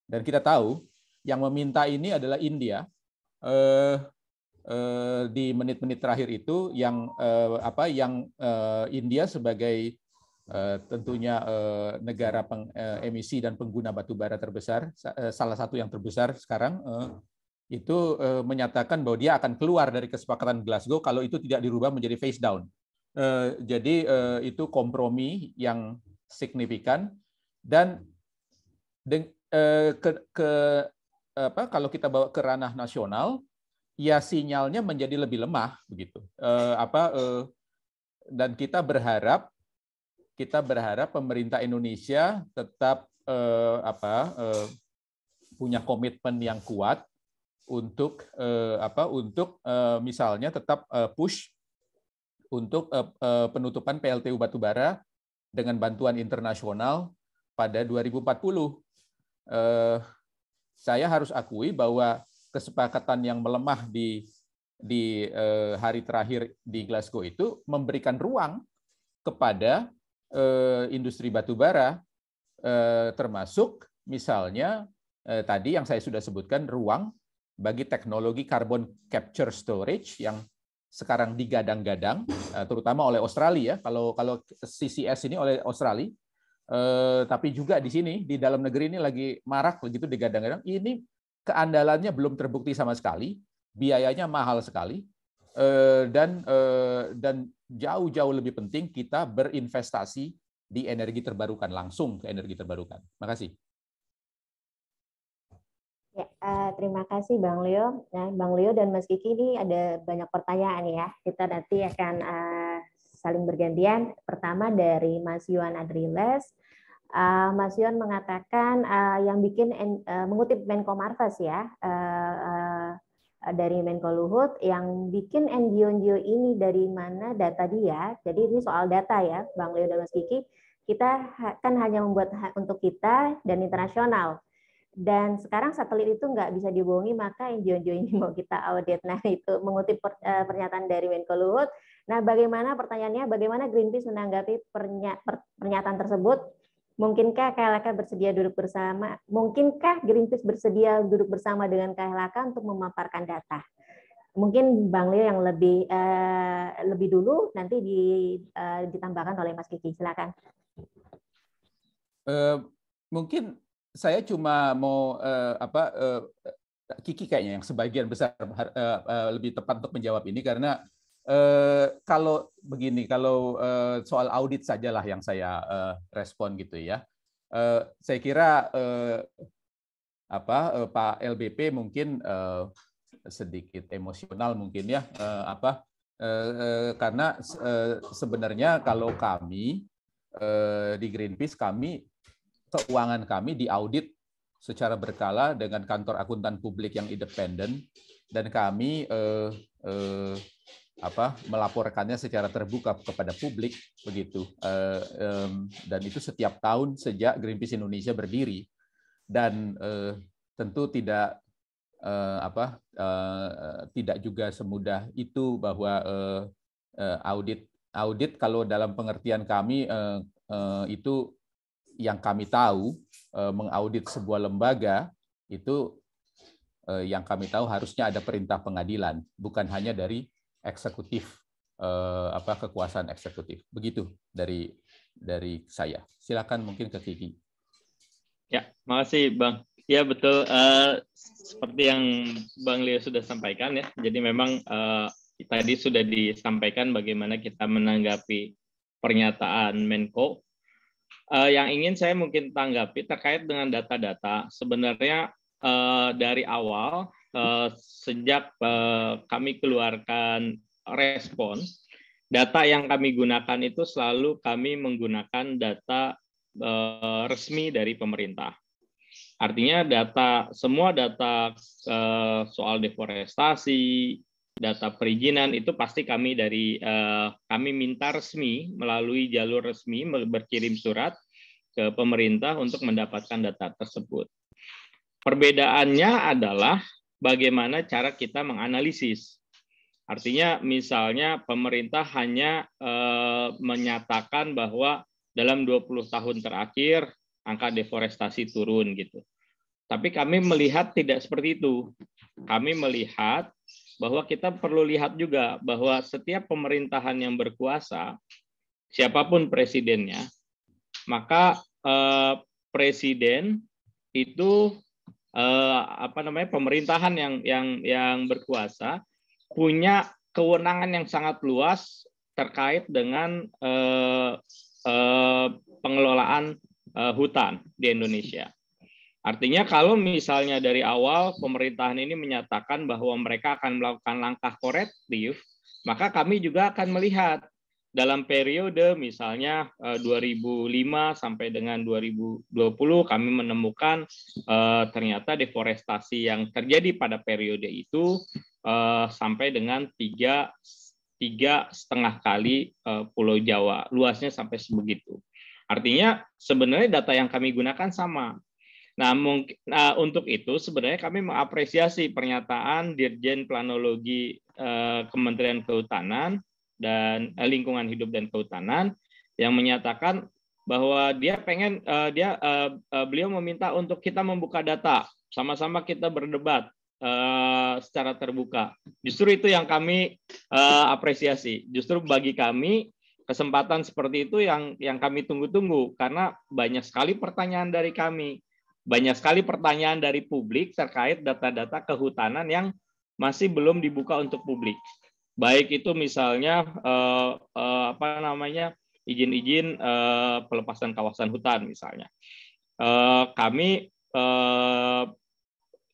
dan kita tahu yang meminta ini adalah India. Di menit-menit terakhir itu yang India sebagai tentunya negara emisi dan pengguna batu bara terbesar, salah satu yang terbesar sekarang, itu menyatakan bahwa dia akan keluar dari kesepakatan Glasgow kalau itu tidak dirubah menjadi phase down. Jadi itu kompromi yang signifikan, dan kalau kita bawa ke ranah nasional, ya sinyalnya menjadi lebih lemah begitu. Dan kita berharap kita berharap pemerintah Indonesia tetap punya komitmen yang kuat untuk misalnya tetap push untuk penutupan PLTU batubara dengan bantuan internasional pada 2040. Saya harus akui bahwa kesepakatan yang melemah di hari terakhir di Glasgow itu memberikan ruang kepada industri batubara, termasuk misalnya tadi yang saya sudah sebutkan, ruang bagi teknologi carbon capture storage yang sekarang digadang-gadang, terutama oleh Australia. Kalau CCS ini oleh Australia, tapi juga di sini di dalam negeri ini lagi marak begitu digadang-gadang. Ini keandalannya belum terbukti sama sekali, biayanya mahal sekali, dan jauh-jauh lebih penting kita berinvestasi di energi terbarukan, langsung ke energi terbarukan. Terima kasih. Ya, terima kasih Bang Leo. Nah, Bang Leo dan Mas Kiki, ini ada banyak pertanyaan ya. Kita nanti akan saling bergantian. Pertama dari Mas Yuan Adriles. Mas Yuan mengatakan yang bikin mengutip Menko Marves ya, dari Menko Luhut, yang bikin NGO ini dari mana data dia. Jadi ini soal data ya, Bang Leo dan Mas Kiki. Kita kan hanya membuat untuk kita dan internasional. Dan sekarang satelit itu nggak bisa dibohongi, maka NGO ini mau kita audit. Nah, itu mengutip pernyataan dari Menko Luhut. Nah, pertanyaannya, bagaimana Greenpeace menanggapi pernyataan tersebut? Mungkinkah KLHK bersedia duduk bersama? Mungkinkah Greenpeace bersedia duduk bersama dengan KLHK untuk memaparkan data? Mungkin Bang Leo yang lebih dulu, nanti ditambahkan oleh Mas Kiki. Silakan. Mungkin saya cuma mau Kiki kayaknya yang sebagian besar lebih tepat untuk menjawab ini, karena kalau begini, kalau soal audit sajalah yang saya respon gitu ya. Saya kira Pak LBP mungkin sedikit emosional mungkin ya, karena sebenarnya kalau kami di Greenpeace, keuangan kami diaudit secara berkala dengan kantor akuntan publik yang independen, dan kami melaporkannya secara terbuka kepada publik begitu, dan itu setiap tahun sejak Greenpeace Indonesia berdiri, dan tentu tidak juga semudah itu bahwa audit kalau dalam pengertian kami itu yang kami tahu, mengaudit sebuah lembaga itu yang kami tahu harusnya ada perintah pengadilan, bukan hanya dari eksekutif, kekuasaan eksekutif. Begitu dari saya. Silakan mungkin ke Kiki. Ya, makasih Bang. Ya betul, seperti yang Bang Leo sudah sampaikan ya. Jadi memang tadi sudah disampaikan bagaimana kita menanggapi pernyataan Menko. Yang ingin saya mungkin tanggapi terkait dengan data-data, sebenarnya dari awal sejak kami keluarkan respon, data yang kami gunakan itu selalu kami menggunakan data resmi dari pemerintah. Artinya semua data soal deforestasi, data perizinan itu pasti kami kami minta resmi melalui jalur resmi, berkirim surat ke pemerintah untuk mendapatkan data tersebut. Perbedaannya adalah bagaimana cara kita menganalisis. Artinya misalnya pemerintah hanya menyatakan bahwa dalam 20 tahun terakhir angka deforestasi turun gitu. Tapi kami melihat tidak seperti itu. Kami melihat bahwa kita perlu lihat juga bahwa setiap pemerintahan yang berkuasa, siapapun presidennya, maka presiden itu pemerintahan yang berkuasa punya kewenangan yang sangat luas terkait dengan pengelolaan hutan di Indonesia. Artinya kalau misalnya dari awal pemerintahan ini menyatakan bahwa mereka akan melakukan langkah korektif, maka kami juga akan melihat dalam periode misalnya 2005 sampai dengan 2020 kami menemukan ternyata deforestasi yang terjadi pada periode itu sampai dengan 3,5 kali Pulau Jawa, luasnya sampai sebegitu. Artinya sebenarnya data yang kami gunakan sama. Nah, untuk itu sebenarnya kami mengapresiasi pernyataan Dirjen Planologi Kementerian Kehutanan dan Lingkungan Hidup dan Kehutanan yang menyatakan bahwa beliau meminta untuk kita membuka data, sama-sama kita berdebat secara terbuka. Justru itu yang kami apresiasi. Justru bagi kami kesempatan seperti itu yang kami tunggu-tunggu, karena banyak sekali pertanyaan dari kami, banyak sekali pertanyaan dari publik terkait data-data kehutanan yang masih belum dibuka untuk publik. Baik itu misalnya izin-izin pelepasan kawasan hutan misalnya. Kami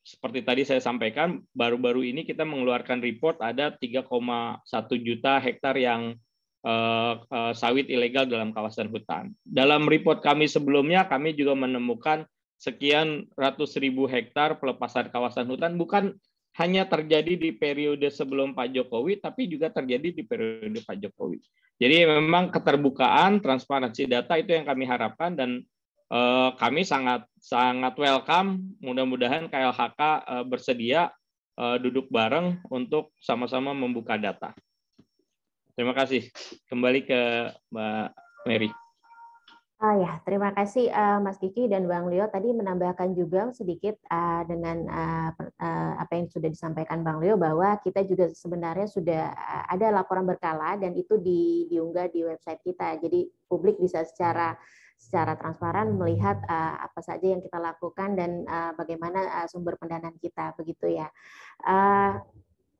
seperti tadi saya sampaikan, baru-baru ini kita mengeluarkan report ada 3,1 juta hektar yang sawit ilegal dalam kawasan hutan. Dalam report kami sebelumnya, kami juga menemukan sekian ratus ribu hektar pelepasan kawasan hutan, bukan hanya terjadi di periode sebelum Pak Jokowi, tapi juga terjadi di periode Pak Jokowi. Jadi memang keterbukaan, transparansi data itu yang kami harapkan, dan kami sangat welcome. Mudah-mudahan KLHK bersedia duduk bareng untuk sama-sama membuka data. Terima kasih. Kembali ke Mbak Mary. Ya, terima kasih Mas Kiki dan Bang Leo. Tadi menambahkan juga sedikit dengan apa yang sudah disampaikan Bang Leo, bahwa kita juga sebenarnya sudah ada laporan berkala dan itu diunggah di website kita. Jadi publik bisa secara transparan melihat apa saja yang kita lakukan dan bagaimana sumber pendanaan kita, begitu ya.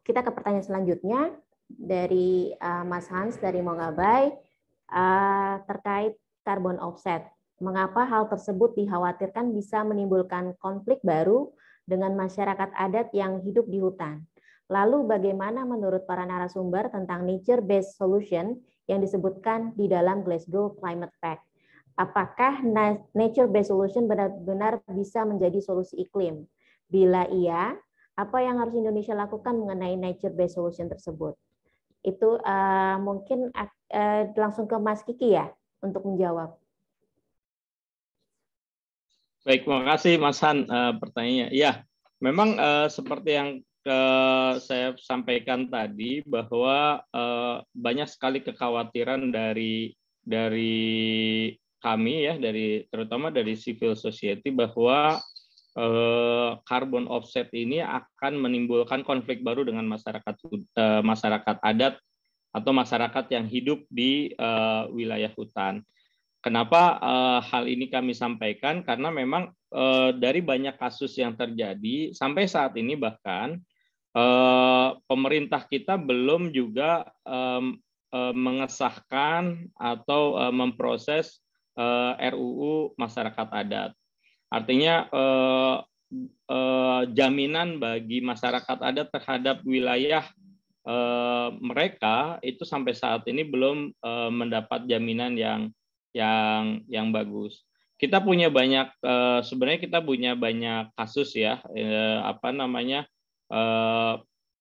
Kita ke pertanyaan selanjutnya dari Mas Hans dari Mongabai terkait carbon offset. Mengapa hal tersebut dikhawatirkan bisa menimbulkan konflik baru dengan masyarakat adat yang hidup di hutan? Lalu bagaimana menurut para narasumber tentang nature-based solution yang disebutkan di dalam Glasgow Climate Pact? Apakah nature-based solution benar-benar bisa menjadi solusi iklim? Bila iya, apa yang harus Indonesia lakukan mengenai nature-based solution tersebut? Itu mungkin langsung ke Mas Kiki ya, untuk menjawab. Baik, terima kasih Mas Han pertanyaannya. Ya, memang seperti yang saya sampaikan tadi, bahwa banyak sekali kekhawatiran dari kami ya, terutama dari civil society, bahwa carbon offset ini akan menimbulkan konflik baru dengan masyarakat adat atau masyarakat yang hidup di wilayah hutan. Kenapa hal ini kami sampaikan? Karena memang dari banyak kasus yang terjadi sampai saat ini, bahkan pemerintah kita belum juga mengesahkan atau memproses RUU masyarakat adat. Artinya jaminan bagi masyarakat adat terhadap wilayah mereka itu sampai saat ini belum mendapat jaminan yang bagus. Kita punya banyak sebenarnya kita punya banyak kasus ya,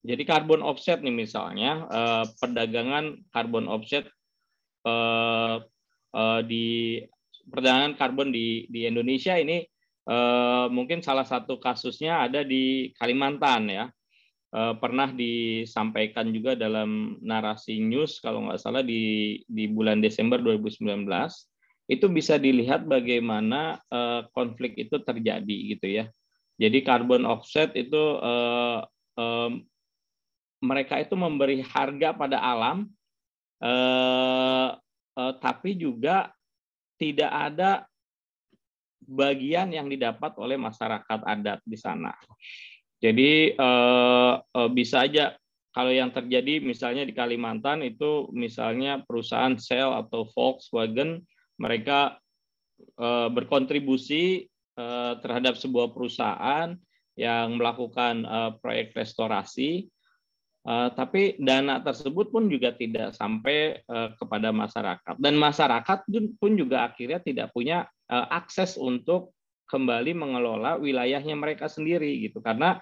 jadi carbon offset nih misalnya, perdagangan carbon offset di perdagangan karbon di Indonesia ini mungkin salah satu kasusnya ada di Kalimantan ya. Pernah disampaikan juga dalam narasi news kalau nggak salah di bulan Desember 2019, itu bisa dilihat bagaimana konflik itu terjadi gitu ya. Jadi carbon offset itu mereka itu memberi harga pada alam, tapi juga tidak ada bagian yang didapat oleh masyarakat adat di sana. Jadi bisa aja kalau yang terjadi misalnya di Kalimantan itu, misalnya perusahaan Shell atau Volkswagen, mereka berkontribusi terhadap sebuah perusahaan yang melakukan proyek restorasi, Tapi dana tersebut pun juga tidak sampai kepada masyarakat, dan masyarakat pun juga akhirnya tidak punya akses untuk kembali mengelola wilayahnya mereka sendiri gitu, karena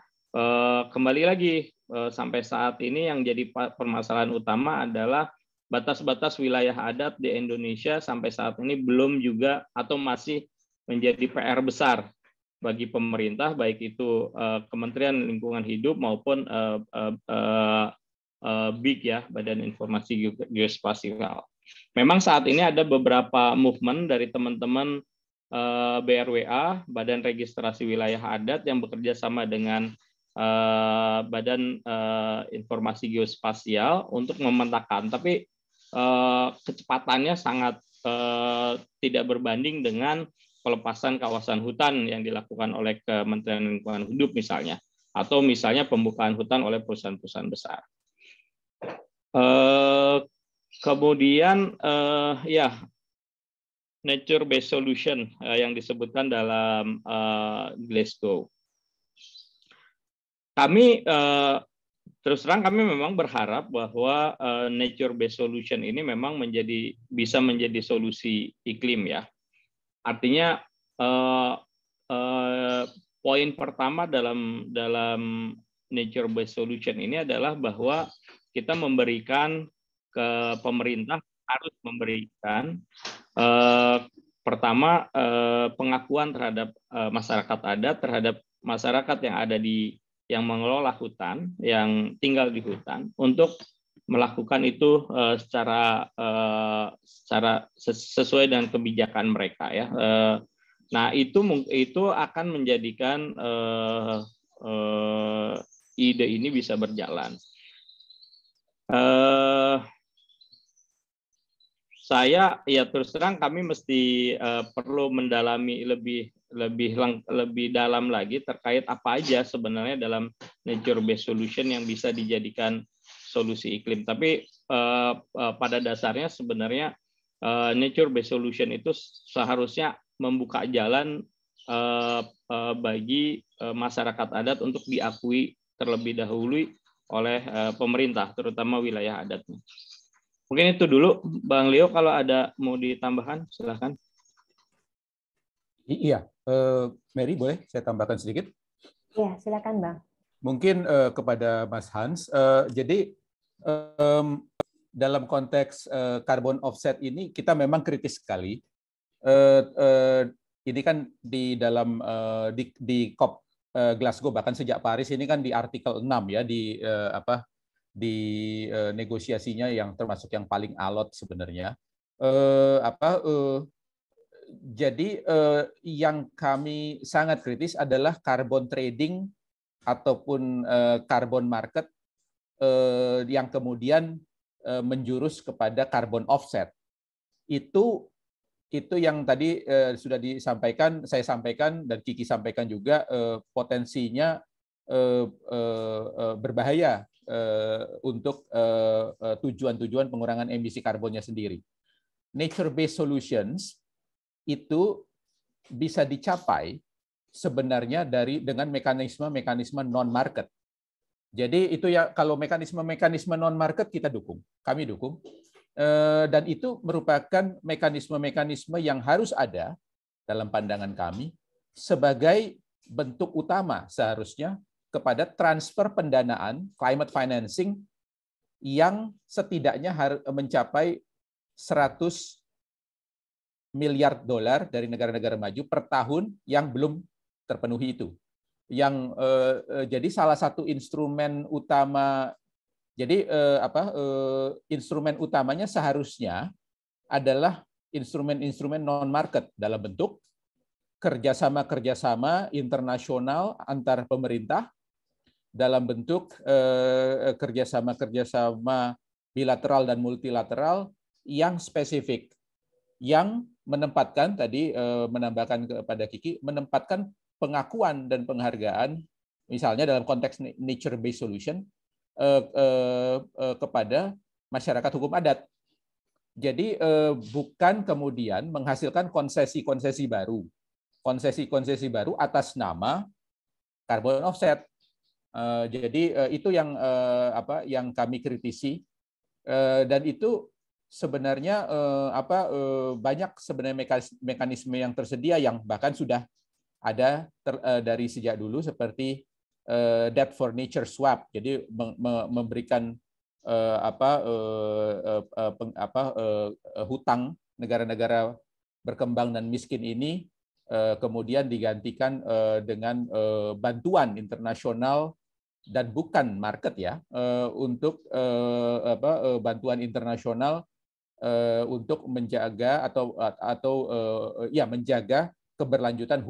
kembali lagi sampai saat ini yang jadi permasalahan utama adalah batas-batas wilayah adat di Indonesia sampai saat ini belum juga atau masih menjadi PR besar bagi pemerintah, baik itu Kementerian Lingkungan Hidup maupun BIG ya, Badan Informasi Geospasial. Memang saat ini ada beberapa movement dari teman-teman BRWA, Badan Registrasi Wilayah Adat, yang bekerja sama dengan Badan Informasi Geospasial untuk memetakan, tapi kecepatannya sangat tidak berbanding dengan pelepasan kawasan hutan yang dilakukan oleh Kementerian Lingkungan Hidup misalnya, atau misalnya pembukaan hutan oleh perusahaan-perusahaan besar. Kemudian ya, nature based solution yang disebutkan dalam Glasgow. Kami terus terang kami memang berharap bahwa nature based solution ini memang bisa menjadi solusi iklim ya. Artinya poin pertama dalam nature based solution ini adalah bahwa kita memberikan ke pemerintah, harus memberikan pertama pengakuan terhadap masyarakat adat, terhadap masyarakat yang mengelola hutan, yang tinggal di hutan, untuk melakukan itu secara sesuai dengan kebijakan mereka ya. Nah itu akan menjadikan ide ini bisa berjalan. Saya ya terus terang kami mesti perlu mendalami lebih dalam lagi terkait apa aja sebenarnya dalam nature based solution yang bisa dijadikan solusi iklim. Tapi pada dasarnya sebenarnya nature based solution itu seharusnya membuka jalan bagi masyarakat adat untuk diakui terlebih dahulu oleh pemerintah, terutama wilayah adatnya. Mungkin itu dulu, Bang Leo. Kalau ada mau ditambahkan, silahkan. Iya, Mary boleh saya tambahkan sedikit? Iya, silakan Bang. Mungkin kepada Mas Hans. Jadi dalam konteks carbon offset ini kita memang kritis sekali. Ini kan di dalam di COP Glasgow, bahkan sejak Paris ini kan di artikel 6 ya, di negosiasinya yang termasuk yang paling alot sebenarnya. Jadi yang kami sangat kritis adalah carbon trading ataupun carbon market yang kemudian menjurus kepada carbon offset. Itu yang tadi sudah disampaikan, saya sampaikan dan Kiki sampaikan juga, potensinya berbahaya untuk tujuan-tujuan pengurangan emisi karbonnya sendiri. Nature-based solutions itu bisa dicapai sebenarnya dengan mekanisme non-market. Jadi itu ya, kalau mekanisme non-market kita dukung, kami dukung. Dan itu merupakan mekanisme yang harus ada dalam pandangan kami sebagai bentuk utama seharusnya kepada transfer pendanaan climate financing yang setidaknya mencapai 100 miliar dolar dari negara-negara maju per tahun yang belum terpenuhi itu. Yang jadi salah satu instrumen utama, jadi instrumen utamanya seharusnya adalah instrumen-instrumen non-market dalam bentuk kerjasama internasional antar pemerintah, dalam bentuk kerjasama bilateral dan multilateral yang spesifik, yang menempatkan tadi menambahkan kepada Kiki, menempatkan pengakuan dan penghargaan misalnya dalam konteks nature based solution kepada masyarakat hukum adat. Jadi bukan kemudian menghasilkan konsesi-konsesi baru atas nama carbon offset. Jadi itu yang yang kami kritisi, dan itu sebenarnya banyak sebenarnya mekanisme yang tersedia yang bahkan sudah ada dari sejak dulu, seperti debt for nature swap. Jadi memberikan hutang negara-negara berkembang dan miskin ini kemudian digantikan dengan bantuan internasional dan bukan market ya, untuk bantuan internasional untuk menjaga menjaga keberlanjutan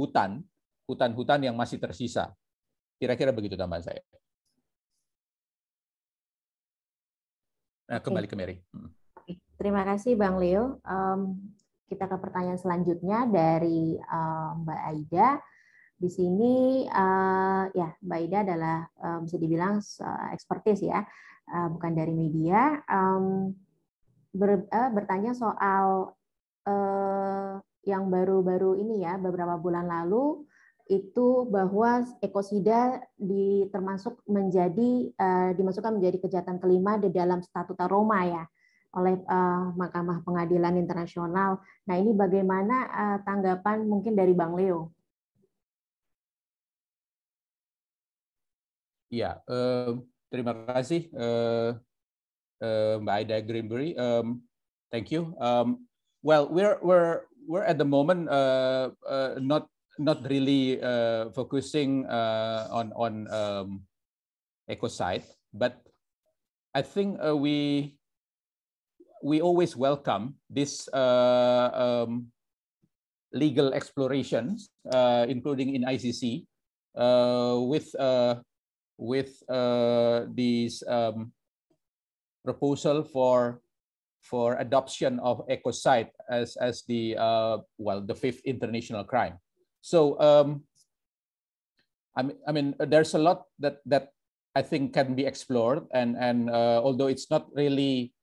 hutan-hutan yang masih tersisa. Kira-kira begitu tambahan saya. Nah, kembali ke Mary. Terima kasih Bang Leo. Kita ke pertanyaan selanjutnya dari Mbak Aida. Di sini ya Mbak Aida adalah bisa dibilang ekspertis ya, bukan dari media. Bertanya soal yang baru-baru ini ya, beberapa bulan lalu itu bahwa ekosida dimasukkan menjadi kejahatan kelima di dalam Statuta Roma ya, oleh Mahkamah Pengadilan Internasional. Nah, ini bagaimana tanggapan mungkin dari Bang Leo? Ya, terima kasih Mbak Aida Greenberry. Thank you. Well, we're at the moment not really focusing on ecocide, but I think we always welcome this legal explorations, including in ICC, with these proposal for adoption of ecocide as the the fifth international crime. So I mean there's a lot that I think can be explored, and although it's not really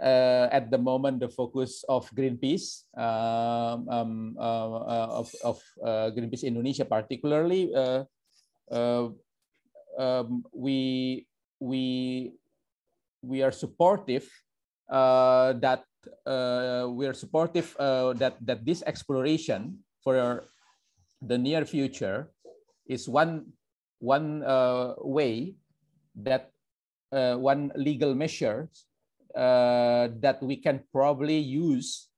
at the moment the focus of Greenpeace, of Greenpeace Indonesia particularly, we are supportive that this exploration for the near future is one way that one legal measure that we can probably use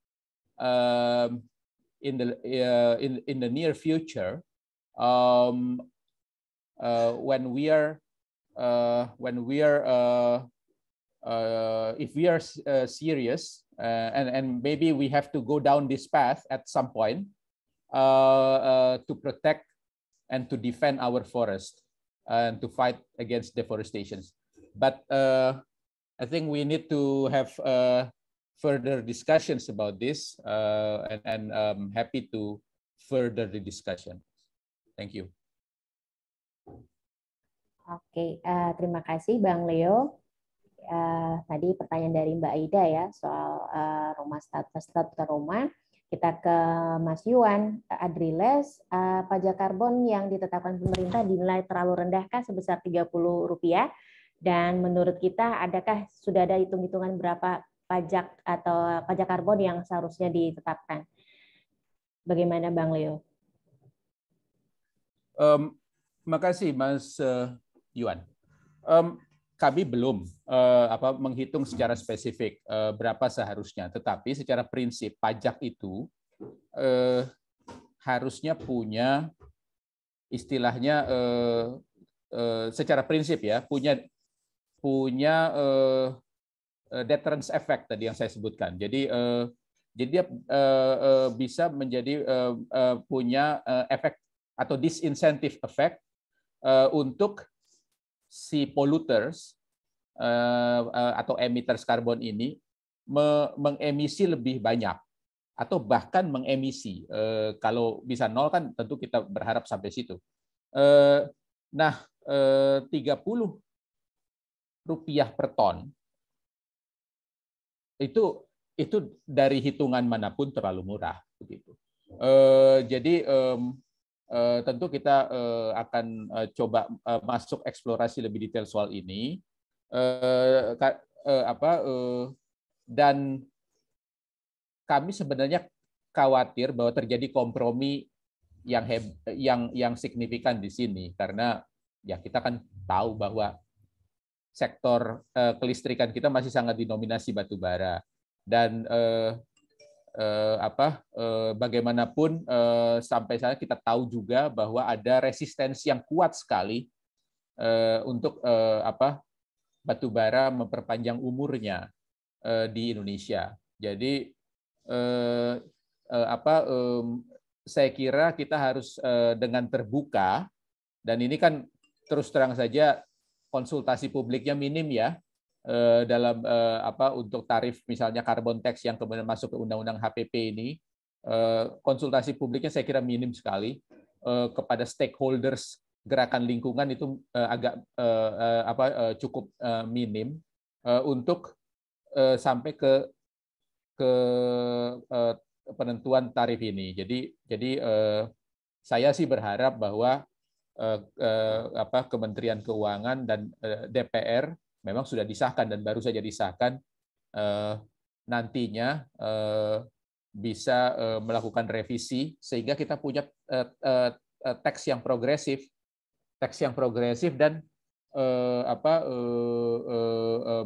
in the near future, when we are if we are serious, and maybe we have to go down this path at some point to protect and to defend our forest and to fight against deforestation. But I think we need to have further discussions about this, and I'm happy to further the discussion. Thank you. Oke, terima kasih Bang Leo. Tadi pertanyaan dari Mbak Aida ya soal Statuta Roma. Kita ke Mas Yuan Adriles. Pajak karbon yang ditetapkan pemerintah dinilai terlalu rendahkah sebesar Rp30? Dan menurut kita, adakah sudah ada hitung-hitungan berapa pajak atau pajak karbon yang seharusnya ditetapkan? Bagaimana Bang Leo? Makasih Mas Yuan. Kami belum menghitung secara spesifik berapa seharusnya, tetapi secara prinsip pajak itu harusnya punya istilahnya secara prinsip ya punya deterrence effect tadi yang saya sebutkan. Jadi dia bisa menjadi punya efek atau disincentive effect untuk si polluters atau emitters karbon ini mengemisi lebih banyak atau bahkan mengemisi. Kalau bisa nol kan tentu kita berharap sampai situ. Nah, Rp30 per ton itu dari hitungan manapun terlalu murah begitu. Jadi tentu kita akan coba masuk eksplorasi lebih detail soal ini. Dan kami sebenarnya khawatir bahwa terjadi kompromi yang signifikan di sini, karena ya kita kan tahu bahwa sektor kelistrikan kita masih sangat didominasi batu bara, dan bagaimanapun sampai sana kita tahu juga bahwa ada resistensi yang kuat sekali untuk batu bara memperpanjang umurnya di Indonesia. Jadi saya kira kita harus dengan terbuka, dan ini kan terus terang saja konsultasi publiknya minim ya dalam untuk tarif misalnya carbon tax yang kemudian masuk ke undang-undang HPP ini. Konsultasi publiknya saya kira minim sekali kepada stakeholders gerakan lingkungan, itu agak cukup minim untuk sampai ke penentuan tarif ini. Jadi saya sih berharap bahwa Kementerian Keuangan dan DPR memang sudah disahkan dan baru saja disahkan, nantinya bisa melakukan revisi sehingga kita punya teks yang progresif dan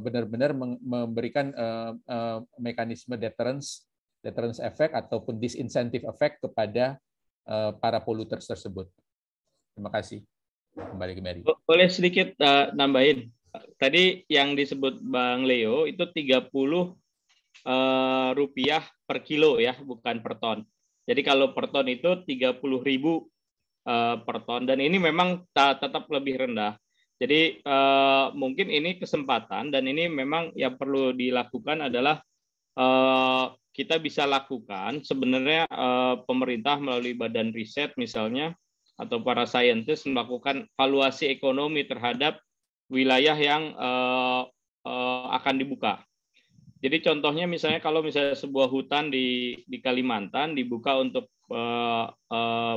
benar-benar memberikan mekanisme deterrence effect ataupun disincentive effect kepada para polluters tersebut. Terima kasih. Kembali ke Mary. Boleh sedikit nambahin. Tadi yang disebut Bang Leo itu 30 rupiah per kilo ya, bukan per ton. Jadi kalau per ton itu 30.000 per ton, dan ini memang tetap lebih rendah. Jadi mungkin ini kesempatan, dan ini memang yang perlu dilakukan adalah kita bisa lakukan sebenarnya pemerintah melalui badan riset misalnya atau para saintis melakukan valuasi ekonomi terhadap wilayah yang akan dibuka. Jadi contohnya misalnya kalau misalnya sebuah hutan di Kalimantan dibuka untuk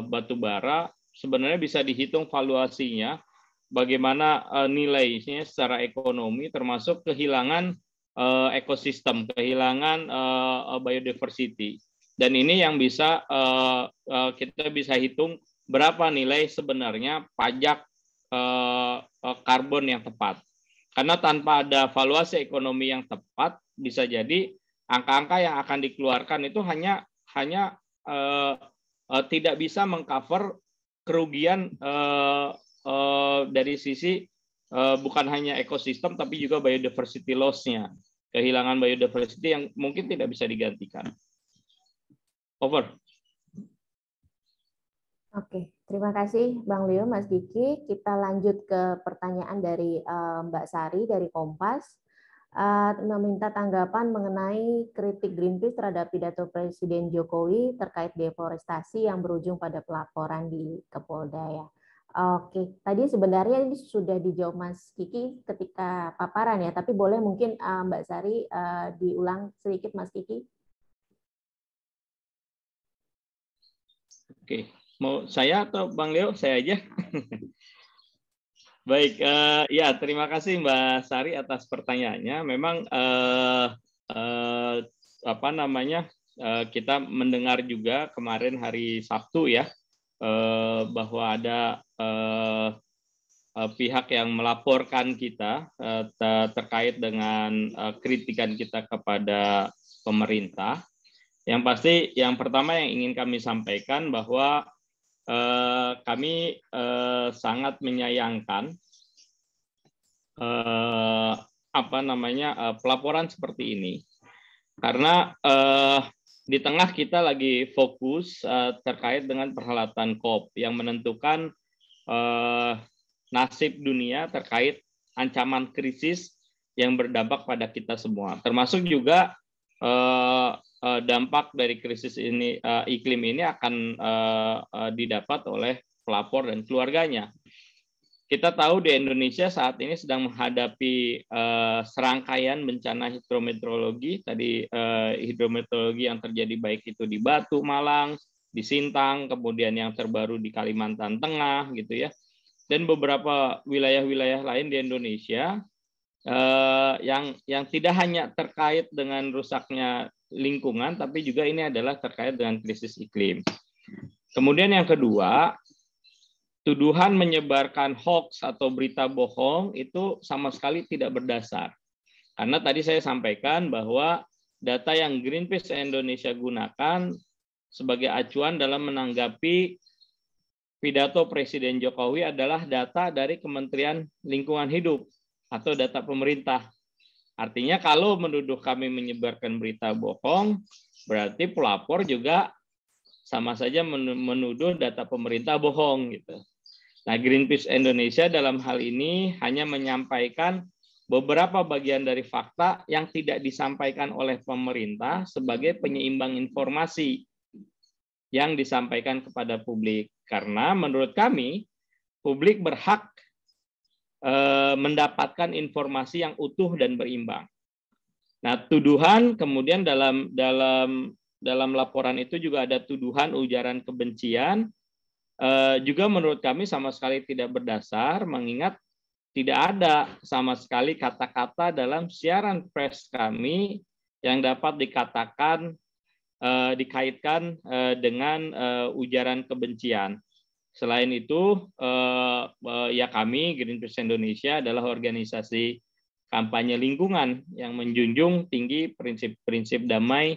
batu bara, sebenarnya bisa dihitung valuasinya bagaimana nilainya secara ekonomi, termasuk kehilangan ekosistem, kehilangan biodiversity. Dan ini yang bisa kita bisa hitung berapa nilai sebenarnya pajak karbon yang tepat. Karena tanpa ada valuasi ekonomi yang tepat, bisa jadi angka-angka yang akan dikeluarkan itu hanya tidak bisa mengcover kerugian dari sisi bukan hanya ekosistem tapi juga biodiversity loss-nya, kehilangan biodiversity yang mungkin tidak bisa digantikan. Over. Oke, terima kasih Bang Leo, Mas Diki. Kita lanjut ke pertanyaan dari Mbak Sari dari Kompas. Meminta tanggapan mengenai kritik Greenpeace terhadap pidato Presiden Jokowi terkait deforestasi yang berujung pada pelaporan di Kapolda ya. Oke, tadi sebenarnya ini sudah dijawab Mas Kiki ketika paparan ya, tapi boleh mungkin Mbak Sari diulang sedikit Mas Kiki. Oke, mau saya atau Bang Leo? Saya aja. Baik, ya terima kasih Mbak Sari atas pertanyaannya. Memang kita mendengar juga kemarin hari Sabtu ya bahwa ada pihak yang melaporkan kita terkait dengan kritikan kita kepada pemerintah. Yang pasti yang pertama yang ingin kami sampaikan bahwa kami sangat menyayangkan pelaporan seperti ini, karena di tengah kita lagi fokus terkait dengan perhelatan COP yang menentukan nasib dunia terkait ancaman krisis yang berdampak pada kita semua, termasuk juga dampak dari krisis ini, iklim ini akan didapat oleh pelapor dan keluarganya. Kita tahu di Indonesia saat ini sedang menghadapi serangkaian bencana hidrometeorologi. Tadi hidrometeorologi yang terjadi baik itu di Batu, Malang, di Sintang, kemudian yang terbaru di Kalimantan Tengah gitu ya, dan beberapa wilayah-wilayah lain di Indonesia yang tidak hanya terkait dengan rusaknya lingkungan, tapi juga ini adalah terkait dengan krisis iklim. Kemudian yang kedua, tuduhan menyebarkan hoax atau berita bohong itu sama sekali tidak berdasar. Karena tadi saya sampaikan bahwa data yang Greenpeace Indonesia gunakan sebagai acuan dalam menanggapi pidato Presiden Jokowi adalah data dari Kementerian Lingkungan Hidup atau data pemerintah. Artinya kalau menuduh kami menyebarkan berita bohong, berarti pelapor juga sama saja menuduh data pemerintah bohong gitu. Nah, Greenpeace Indonesia dalam hal ini hanya menyampaikan beberapa bagian dari fakta yang tidak disampaikan oleh pemerintah sebagai penyeimbang informasi yang disampaikan kepada publik. Karena menurut kami, publik berhak mendapatkan informasi yang utuh dan berimbang. Nah, tuduhan kemudian dalam laporan itu juga ada tuduhan ujaran kebencian, juga menurut kami sama sekali tidak berdasar, mengingat tidak ada sama sekali kata-kata dalam siaran pers kami yang dapat dikaitkan dengan ujaran kebencian. Selain itu, ya kami Greenpeace Indonesia adalah organisasi kampanye lingkungan yang menjunjung tinggi prinsip-prinsip damai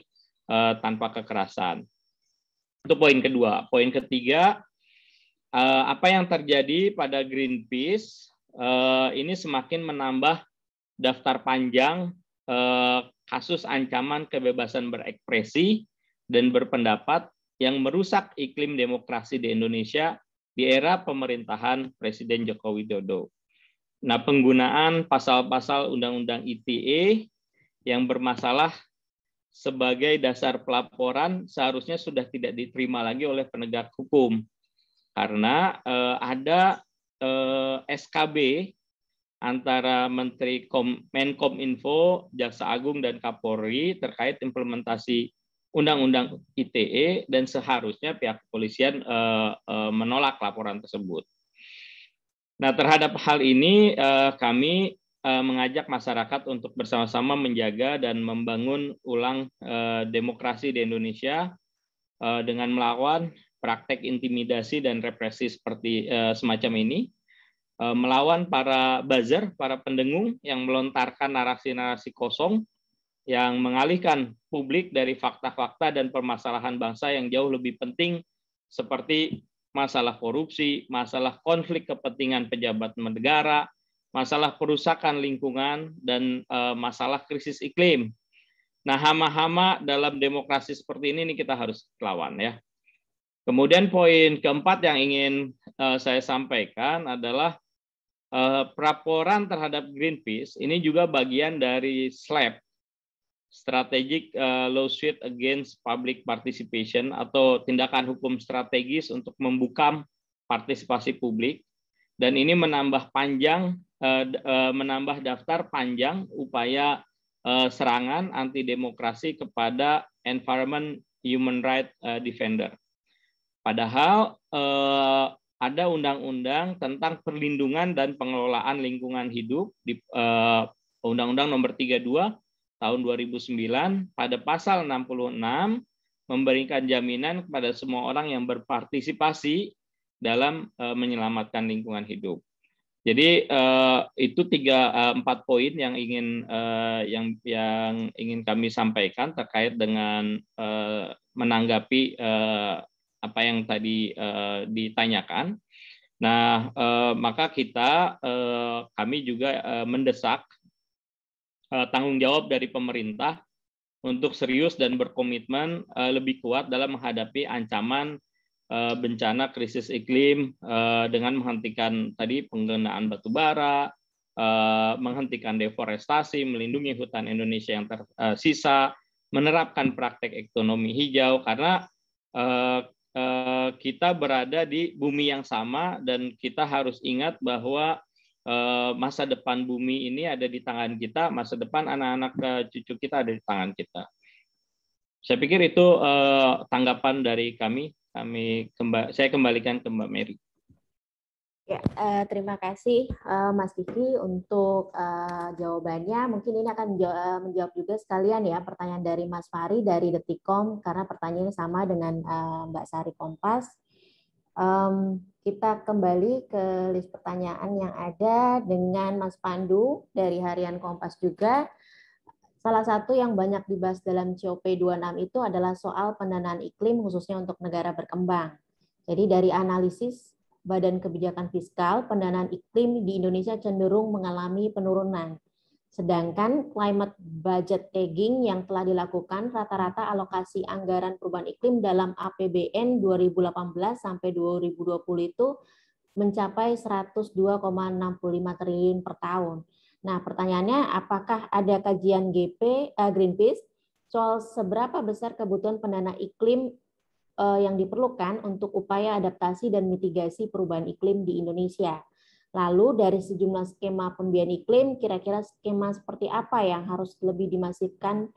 tanpa kekerasan. Itu poin kedua. Poin ketiga, apa yang terjadi pada Greenpeace ini semakin menambah daftar panjang kasus ancaman kebebasan berekspresi dan berpendapat yang merusak iklim demokrasi di Indonesia di era pemerintahan Presiden Joko Widodo. Nah, penggunaan pasal-pasal Undang-Undang ITE yang bermasalah sebagai dasar pelaporan seharusnya sudah tidak diterima lagi oleh penegak hukum. Karena ada SKB antara Menteri Menkominfo, Jaksa Agung, dan Kapolri terkait implementasi Undang-Undang ITE, dan seharusnya pihak kepolisian menolak laporan tersebut. Nah, terhadap hal ini kami mengajak masyarakat untuk bersama-sama menjaga dan membangun ulang demokrasi di Indonesia dengan melawan praktek intimidasi dan represi seperti semacam ini, melawan para buzzer, para pendengung yang melontarkan narasi-narasi kosong yang mengalihkan publik dari fakta-fakta dan permasalahan bangsa yang jauh lebih penting seperti masalah korupsi, masalah konflik kepentingan pejabat negara, masalah perusakan lingkungan, dan masalah krisis iklim. Nah, hama-hama dalam demokrasi seperti ini kita harus lawan ya. Kemudian poin keempat yang ingin saya sampaikan adalah pelaporan terhadap Greenpeace ini juga bagian dari SLAP, Strategic Lawsuit Against Public Participation, atau tindakan hukum strategis untuk membuka partisipasi publik, dan ini menambah daftar panjang upaya serangan anti demokrasi kepada environment human rights defender. Padahal ada undang-undang tentang perlindungan dan pengelolaan lingkungan hidup di Undang-Undang Nomor 32 tahun 2009 pada pasal 66 memberikan jaminan kepada semua orang yang berpartisipasi dalam menyelamatkan lingkungan hidup. Jadi itu 4 poin yang ingin kami sampaikan terkait dengan menanggapi apa yang tadi ditanyakan. Nah, maka kami juga mendesak tanggung jawab dari pemerintah untuk serius dan berkomitmen lebih kuat dalam menghadapi ancaman bencana krisis iklim dengan menghentikan tadi penggunaan batu bara, menghentikan deforestasi, melindungi hutan Indonesia yang tersisa, menerapkan praktek ekonomi hijau, karena kita berada di bumi yang sama dan kita harus ingat bahwa masa depan bumi ini ada di tangan kita, masa depan anak-anak cucu kita ada di tangan kita. Saya pikir itu tanggapan dari kami. Saya kembalikan ke Mbak Mary. Ya, terima kasih Mas Kiki untuk jawabannya. Mungkin ini akan menjawab juga sekalian ya pertanyaan dari Mas Fahri dari Detikcom, karena pertanyaannya sama dengan Mbak Sari Kompas. Kita kembali ke list pertanyaan yang ada dengan Mas Pandu dari Harian Kompas juga. Salah satu yang banyak dibahas dalam COP26 itu adalah soal pendanaan iklim khususnya untuk negara berkembang. Jadi dari analisis Badan Kebijakan Fiskal, pendanaan iklim di Indonesia cenderung mengalami penurunan. Sedangkan climate budget tagging yang telah dilakukan, rata-rata alokasi anggaran perubahan iklim dalam APBN 2018 sampai 2020 itu mencapai 102,65 triliun per tahun. Nah, pertanyaannya, apakah ada kajian Greenpeace soal seberapa besar kebutuhan pendana iklim yang diperlukan untuk upaya adaptasi dan mitigasi perubahan iklim di Indonesia? Lalu dari sejumlah skema pembiayaan iklim, kira-kira skema seperti apa yang harus lebih dimasifkan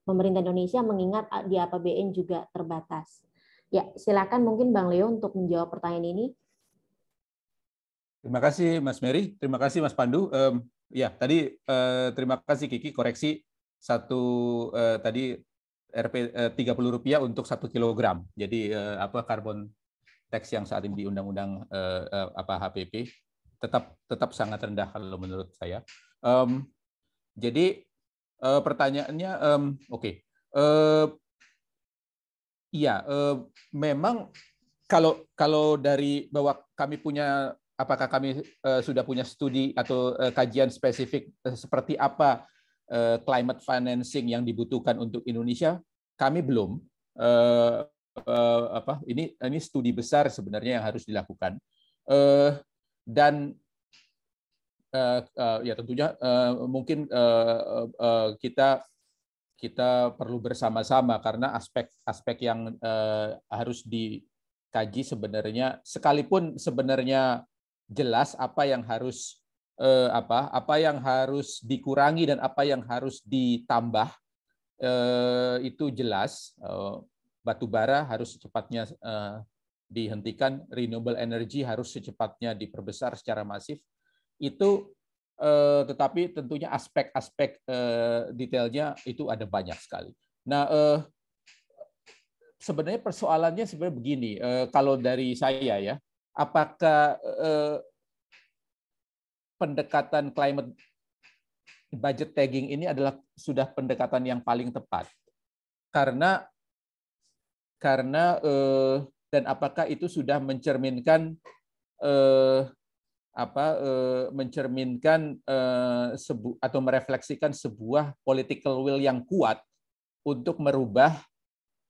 pemerintah Indonesia mengingat di APBN juga terbatas? Ya, silakan mungkin Bang Leo untuk menjawab pertanyaan ini. Terima kasih Mas Mary, terima kasih Mas Pandu. Ya, tadi terima kasih Kiki, koreksi tadi Rp 30 untuk 1 kilogram. Jadi karbon tax yang saat ini di undang-undang HPP tetap sangat rendah kalau menurut saya. Jadi pertanyaannya, oke. Iya, memang kalau dari bahwa kami punya, apakah kami sudah punya studi atau kajian spesifik seperti apa climate financing yang dibutuhkan untuk Indonesia, kami belum. Ini studi besar sebenarnya yang harus dilakukan, dan ya tentunya mungkin kita perlu bersama-sama karena aspek-aspek yang harus dikaji sebenarnya, sekalipun sebenarnya jelas apa yang harus dikurangi dan apa yang harus ditambah, itu jelas. Batu bara harus secepatnya dihentikan, renewable energy harus secepatnya diperbesar secara masif. Itu tetapi tentunya aspek-aspek detailnya itu ada banyak sekali. Nah, sebenarnya persoalannya sebenarnya begini, kalau dari saya ya, apakah pendekatan climate budget tagging ini adalah sudah pendekatan yang paling tepat? Karena dan apakah itu sudah mencerminkan atau merefleksikan sebuah political will yang kuat untuk merubah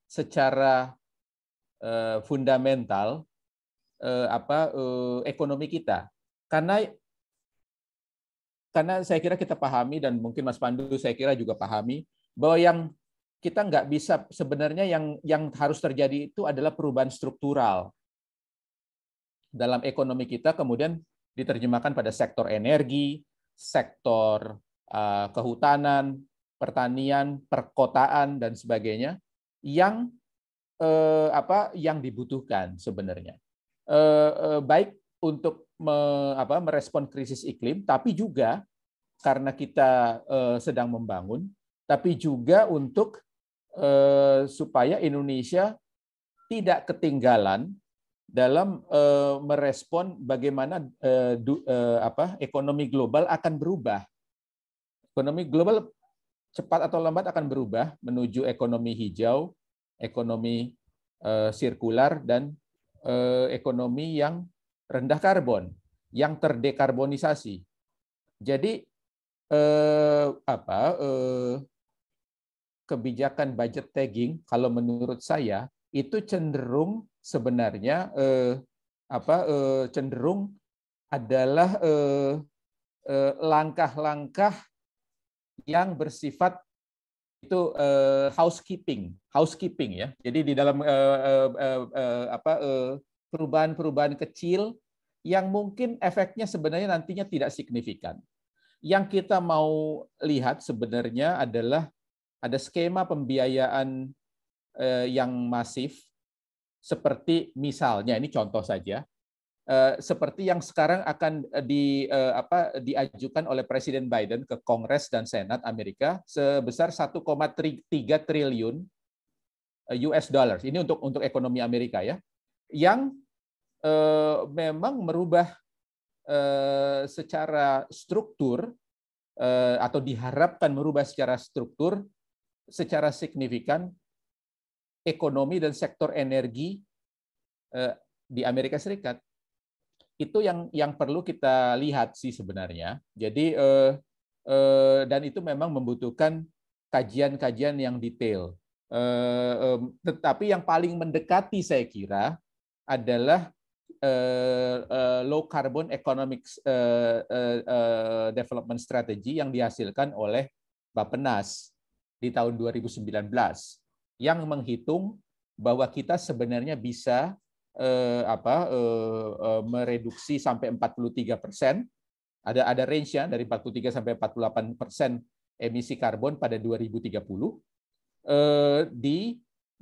secara fundamental ekonomi kita. Karena saya kira kita pahami, dan mungkin Mas Pandu saya kira juga pahami, bahwa yang kita nggak bisa sebenarnya yang harus terjadi itu adalah perubahan struktural dalam ekonomi kita, kemudian diterjemahkan pada sektor energi, sektor kehutanan, pertanian, perkotaan dan sebagainya yang dibutuhkan sebenarnya. Baik untuk merespon krisis iklim, tapi juga karena kita sedang membangun, tapi juga untuk supaya Indonesia tidak ketinggalan dalam merespon bagaimana ekonomi global akan berubah. Ekonomi global cepat atau lambat akan berubah menuju ekonomi hijau, ekonomi sirkular, dan ekonomi yang rendah karbon, yang terdekarbonisasi. Jadi kebijakan budget tagging kalau menurut saya itu cenderung sebenarnya cenderung adalah langkah-langkah yang bersifat itu housekeeping ya. Jadi di dalam perubahan-perubahan kecil yang mungkin efeknya sebenarnya nantinya tidak signifikan. Yang kita mau lihat sebenarnya adalah ada skema pembiayaan yang masif seperti misalnya ini contoh saja, seperti yang sekarang akan diajukan oleh Presiden Biden ke Kongres dan Senat Amerika sebesar 1,3 triliun US dollars. Ini untuk ekonomi Amerika ya, yang memang merubah secara struktur atau diharapkan merubah secara struktur secara signifikan ekonomi dan sektor energi di Amerika Serikat. Itu yang perlu kita lihat sih sebenarnya. Jadi dan itu memang membutuhkan kajian-kajian yang detail. Tetapi yang paling mendekati saya kira adalah low carbon economics development strategy yang dihasilkan oleh Bappenas di tahun 2019 yang menghitung bahwa kita sebenarnya bisa mereduksi sampai 43%, ada range-nya dari 43 sampai 48% emisi karbon pada 2030,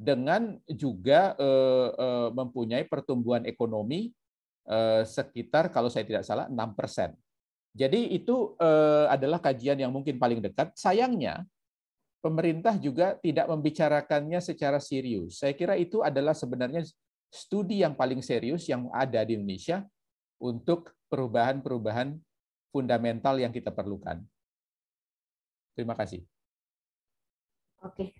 dengan juga mempunyai pertumbuhan ekonomi sekitar, kalau saya tidak salah, 6%. Jadi itu adalah kajian yang mungkin paling dekat. Sayangnya, pemerintah juga tidak membicarakannya secara serius. Saya kira itu adalah sebenarnya studi yang paling serius yang ada di Indonesia untuk perubahan-perubahan fundamental yang kita perlukan. Terima kasih. Oke,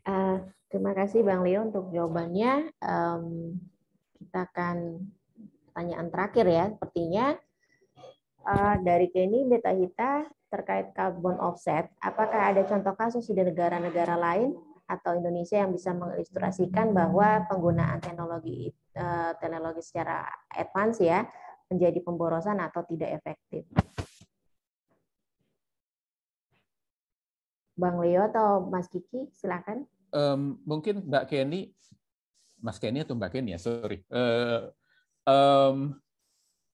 terima kasih Bang Leo untuk jawabannya. Kita akan pertanyaan terakhir ya, sepertinya dari Kenny Betahita terkait carbon offset. Apakah ada contoh kasus di negara-negara lain atau Indonesia yang bisa mengilustrasikan bahwa penggunaan teknologi secara advance ya menjadi pemborosan atau tidak efektif? Bang Leo atau Mas Kiki, silakan. Mungkin Mbak Kenny, Mas Kenny atau Mbak Kenny ya, sorry.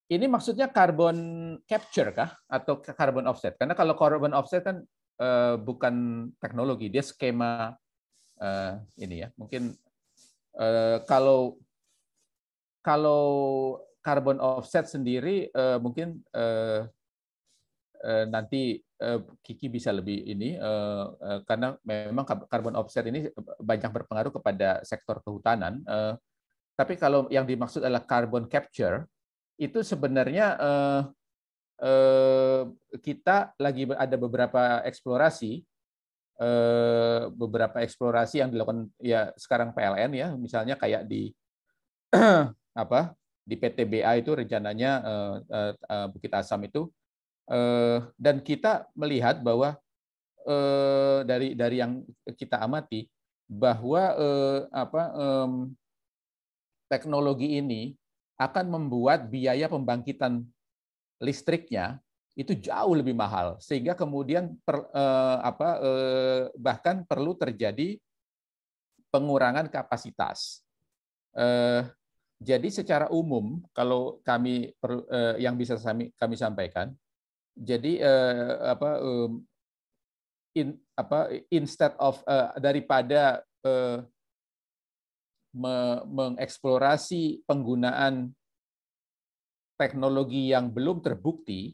Ini maksudnya carbon capture kah atau carbon offset? Karena kalau carbon offset kan bukan teknologi, dia skema ini ya. Mungkin kalau carbon offset sendiri mungkin nanti Kiki bisa lebih ini karena memang carbon offset ini banyak berpengaruh kepada sektor kehutanan. Tapi kalau yang dimaksud adalah carbon capture, itu sebenarnya kita lagi ada beberapa eksplorasi yang dilakukan ya sekarang PLN ya, misalnya kayak di di PTBA itu rencananya Bukit Asam itu, dan kita melihat bahwa dari yang kita amati bahwa teknologi ini akan membuat biaya pembangkitan listriknya itu jauh lebih mahal, sehingga kemudian bahkan perlu terjadi pengurangan kapasitas. Jadi secara umum, kalau kami yang bisa kami sampaikan, jadi instead of daripada mengeksplorasi penggunaan teknologi yang belum terbukti,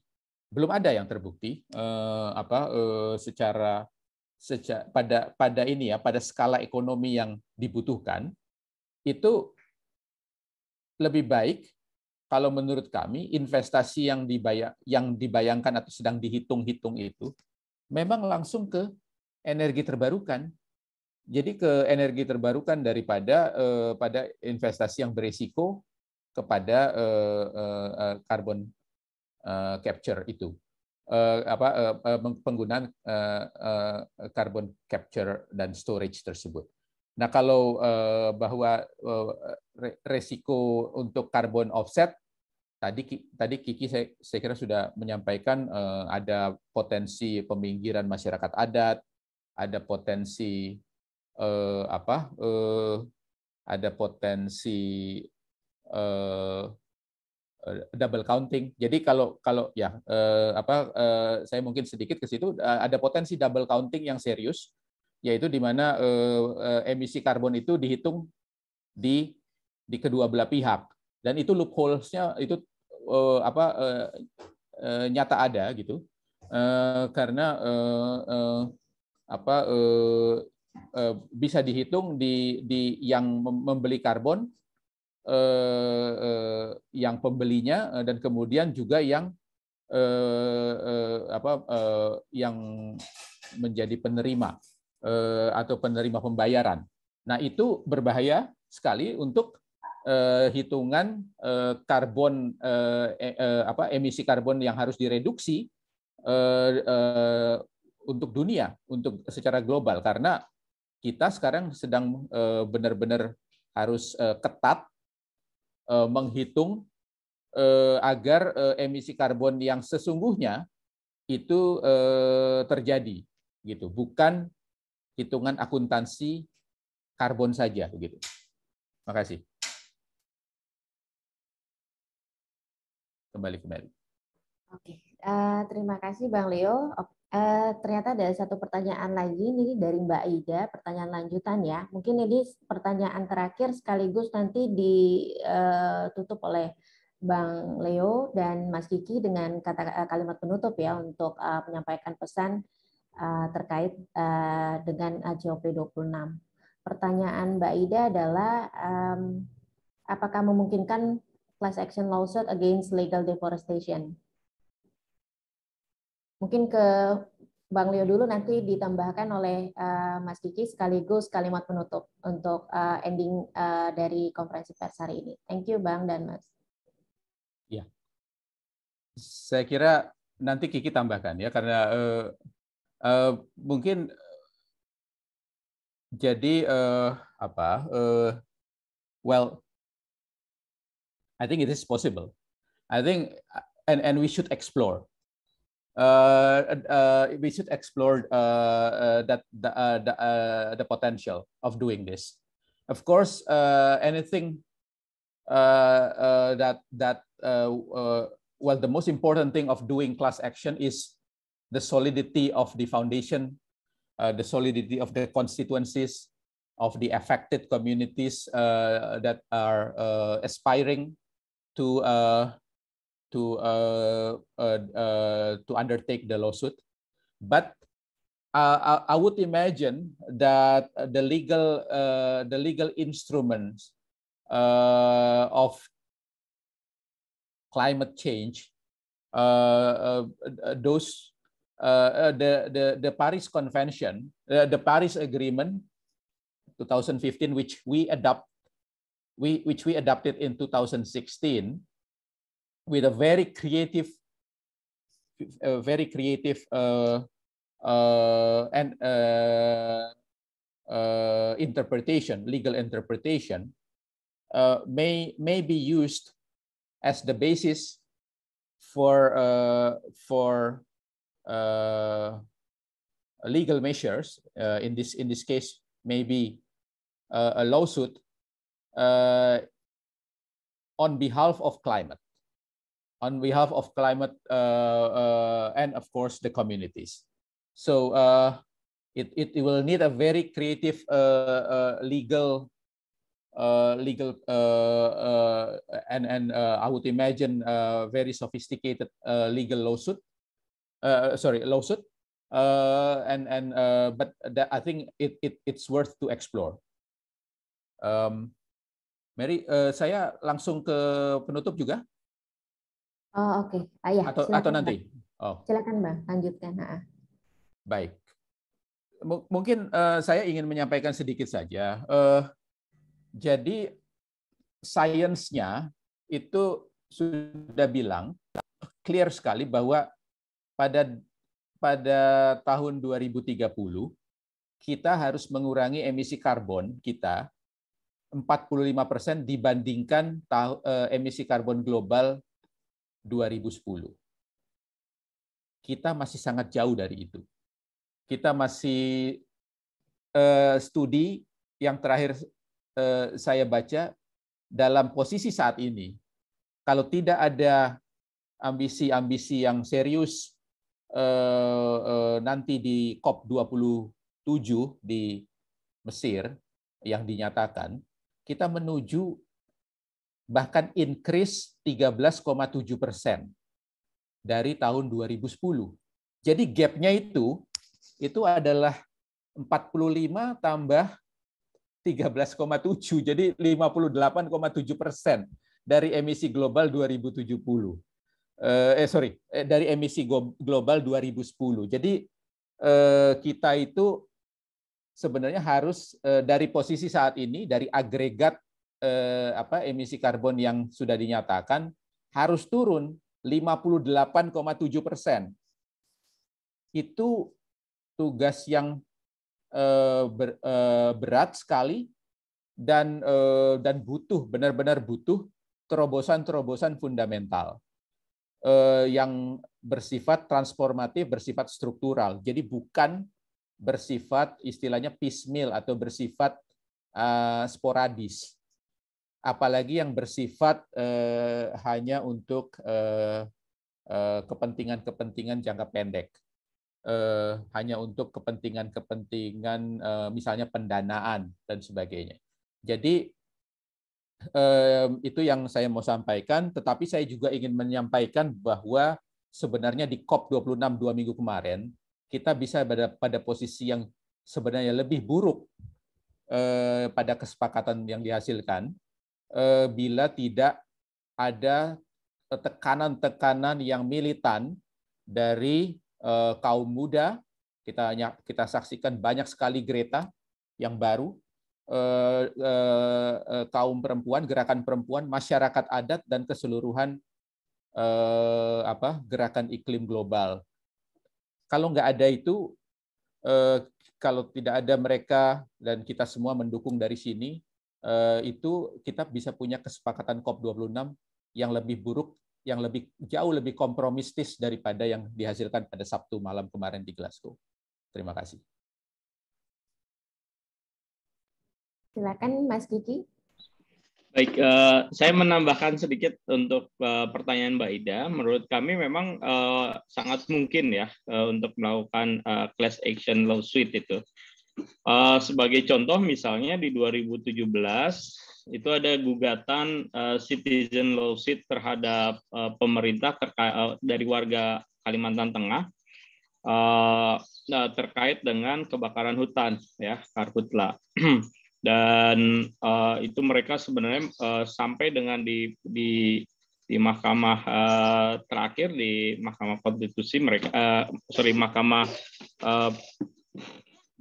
belum ada yang terbukti pada ini ya, pada skala ekonomi yang dibutuhkan, itu lebih baik kalau menurut kami investasi yang dibayangkan atau sedang dihitung-hitung itu memang langsung ke energi terbarukan. Jadi ke energi terbarukan daripada pada investasi yang berisiko kepada carbon capture itu, penggunaan carbon capture dan storage tersebut. Nah, kalau bahwa resiko untuk carbon offset tadi Kiki saya kira sudah menyampaikan ada potensi peminggiran masyarakat adat, ada potensi ada potensi double counting. Jadi kalau ya saya mungkin sedikit ke situ, ada potensi double counting yang serius, yaitu di mana emisi karbon itu dihitung di di kedua belah pihak, dan itu loopholes-nya itu nyata ada gitu, karena bisa dihitung di yang membeli karbon, yang pembelinya, dan kemudian juga yang yang menjadi penerima atau penerima pembayaran. Nah, itu berbahaya sekali untuk hitungan karbon, emisi karbon yang harus direduksi untuk dunia, untuk secara global, karena kita sekarang sedang benar-benar harus ketat menghitung agar emisi karbon yang sesungguhnya itu terjadi, gitu, bukan hitungan akuntansi karbon saja, begitu. Terima kasih. Kembali. Oke, terima kasih Bang Leo. Ternyata ada satu pertanyaan lagi nih dari Mbak Ida, pertanyaan lanjutan ya. Mungkin ini pertanyaan terakhir sekaligus nanti ditutup oleh Bang Leo dan Mas Kiki dengan kalimat penutup ya untuk menyampaikan pesan terkait dengan AJOP 26. Pertanyaan Mbak Ida adalah apakah memungkinkan class action lawsuit against legal deforestation? Mungkin ke Bang Leo dulu, nanti ditambahkan oleh Mas Kiki sekaligus kalimat penutup untuk ending dari konferensi pers hari ini. Thank you Bang dan Mas. Ya, saya kira nanti Kiki tambahkan ya, karena mungkin jadi well, I think it is possible. I think and we should explore. We should explore the potential of doing this. Of course, anything well, the most important thing of doing class action is the solidity of the foundation, the solidity of the constituencies, of the affected communities that are aspiring to undertake the lawsuit. But I would imagine that the legal instruments of climate change, the Paris Convention, the Paris Agreement 2015, which we adopted in 2016, with a very creative interpretation, legal interpretation, may be used as the basis for legal measures. In this case, maybe a lawsuit on behalf of climate. On behalf of climate and of course the communities. So it will need a very creative legal and I would imagine very sophisticated legal lawsuit. Lawsuit. But I think it's worth to explore. Mary, saya langsung ke penutup juga. Oh, oke. Ya, atau nanti. Oh. Silakan Bang, lanjutkan. Baik. Mungkin saya ingin menyampaikan sedikit saja. Jadi sainsnya itu sudah bilang clear sekali bahwa pada tahun 2030 kita harus mengurangi emisi karbon kita 45% dibandingkan emisi karbon global 2010. Kita masih sangat jauh dari itu. Kita masih studi yang terakhir saya baca, dalam posisi saat ini, kalau tidak ada ambisi-ambisi yang serius nanti di COP27 di Mesir yang dinyatakan, kita menuju bahkan increase 13,7% dari tahun 2010. Jadi gap-nya itu adalah 45 tambah 13,7, jadi 58,7% dari emisi global 2070. Dari emisi global 2010. Jadi kita itu sebenarnya harus dari posisi saat ini, dari agregat emisi karbon yang sudah dinyatakan, harus turun 58,7%. Itu tugas yang berat sekali dan benar-benar butuh terobosan-terobosan fundamental yang bersifat transformatif, bersifat struktural. Jadi bukan bersifat istilahnya piecemeal atau bersifat sporadis. Apalagi yang bersifat hanya untuk kepentingan-kepentingan jangka pendek. Hanya untuk kepentingan-kepentingan misalnya pendanaan dan sebagainya. Jadi itu yang saya mau sampaikan, tetapi saya juga ingin menyampaikan bahwa sebenarnya di COP26 2 minggu kemarin, kita bisa pada posisi yang sebenarnya lebih buruk pada kesepakatan yang dihasilkan bila tidak ada tekanan-tekanan yang militan dari kaum muda. Kita saksikan banyak sekali Greta yang baru, kaum perempuan, gerakan perempuan, masyarakat adat, dan keseluruhan gerakan iklim global. Kalau nggak ada itu, kalau tidak ada mereka dan kita semua mendukung dari sini, itu kita bisa punya kesepakatan COP26 yang lebih buruk, yang jauh lebih kompromistis daripada yang dihasilkan pada Sabtu malam kemarin di Glasgow. Terima kasih. Silakan Mas Kiki. Baik, saya menambahkan sedikit untuk pertanyaan Mbak Ida. Menurut kami memang sangat mungkin ya untuk melakukan class action lawsuit itu. Sebagai contoh misalnya di 2017 itu ada gugatan citizen lawsuit terhadap pemerintah dari warga Kalimantan Tengah terkait dengan kebakaran hutan, ya, Karhutla. Dan itu mereka sebenarnya sampai dengan di mahkamah terakhir, di Mahkamah Konstitusi mereka, di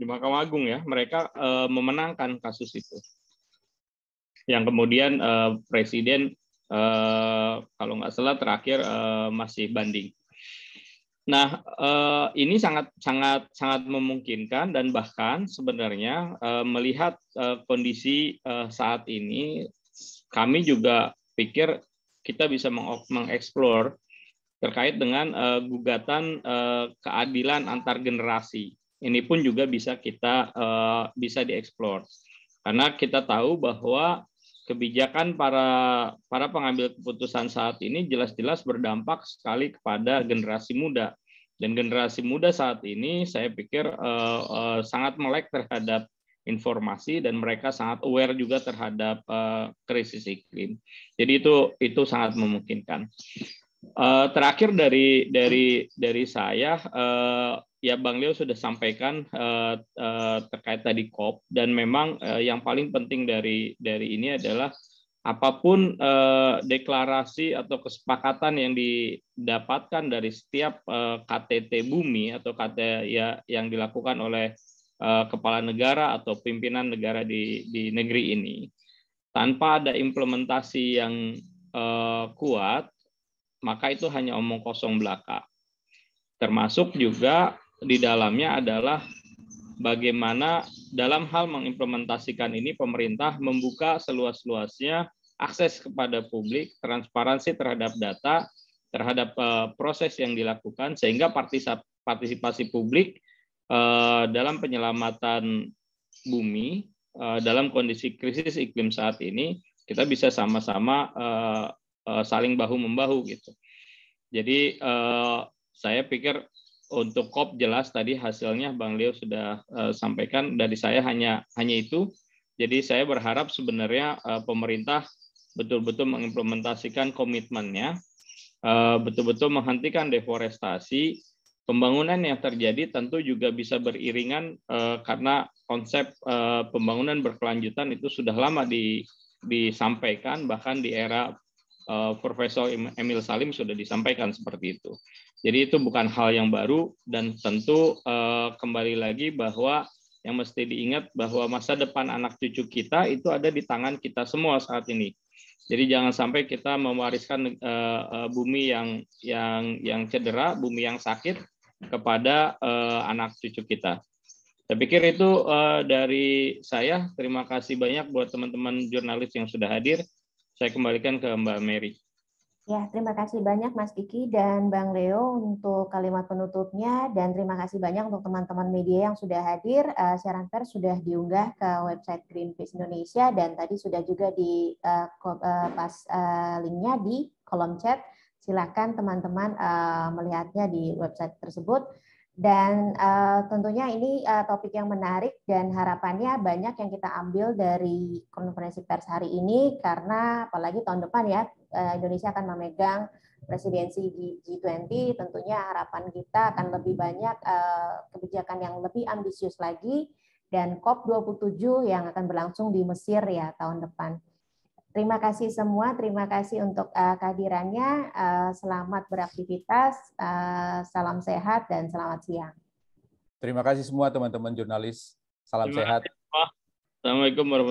Mahkamah Agung ya, mereka memenangkan kasus itu. Yang kemudian Presiden kalau nggak salah terakhir masih banding. Nah, ini sangat memungkinkan, dan bahkan sebenarnya melihat kondisi saat ini, kami juga pikir kita bisa mengeksplor terkait dengan gugatan keadilan antar generasi. Ini pun juga bisa bisa dieksplor, karena kita tahu bahwa kebijakan para pengambil keputusan saat ini jelas-jelas berdampak sekali kepada generasi muda, dan generasi muda saat ini saya pikir sangat melek terhadap informasi, dan mereka sangat aware juga terhadap krisis iklim. Jadi itu sangat memungkinkan. Terakhir dari saya, ya Bang Leo sudah sampaikan terkait tadi COP, dan memang yang paling penting dari ini adalah apapun deklarasi atau kesepakatan yang didapatkan dari setiap KTT bumi atau KTT yang dilakukan oleh kepala negara atau pimpinan negara di negeri ini, tanpa ada implementasi yang kuat, maka itu hanya omong kosong belaka. Termasuk juga di dalamnya adalah bagaimana dalam hal mengimplementasikan ini pemerintah membuka seluas-luasnya akses kepada publik, transparansi terhadap data, terhadap proses yang dilakukan, sehingga partisipasi publik dalam penyelamatan bumi dalam kondisi krisis iklim saat ini, kita bisa sama-sama saling bahu-membahu gitu. Jadi saya pikir untuk COP jelas tadi hasilnya Bang Leo sudah sampaikan, dari saya hanya itu. Jadi saya berharap sebenarnya pemerintah betul-betul mengimplementasikan komitmennya, betul-betul menghentikan deforestasi. Pembangunan yang terjadi tentu juga bisa beriringan karena konsep pembangunan berkelanjutan itu sudah lama disampaikan, bahkan di era Profesor Emil Salim sudah disampaikan seperti itu. Jadi itu bukan hal yang baru, dan tentu kembali lagi bahwa yang mesti diingat bahwa masa depan anak cucu kita itu ada di tangan kita semua saat ini. Jadi jangan sampai kita mewariskan bumi yang cedera, bumi yang sakit kepada anak cucu kita. Saya pikir itu dari saya. Terima kasih banyak buat teman-teman jurnalis yang sudah hadir. Saya kembalikan ke Mbak Mary. Ya, terima kasih banyak Mas Kiki dan Bang Leo untuk kalimat penutupnya, dan terima kasih banyak untuk teman-teman media yang sudah hadir. Siaran pers sudah diunggah ke website Greenpeace Indonesia, dan tadi sudah juga di linknya di kolom chat. Silakan teman-teman melihatnya di website tersebut. Dan tentunya ini topik yang menarik, dan harapannya banyak yang kita ambil dari konferensi pers hari ini, karena apalagi tahun depan ya Indonesia akan memegang presidensi G20. Tentunya harapan kita akan lebih banyak kebijakan yang lebih ambisius lagi, dan COP27 yang akan berlangsung di Mesir ya tahun depan. Terima kasih semua, terima kasih untuk kehadirannya. Selamat beraktivitas, salam sehat, dan selamat siang. Terima kasih semua teman-teman jurnalis. Salam sehat. Assalamualaikum warahmatullahi wabarakatuh.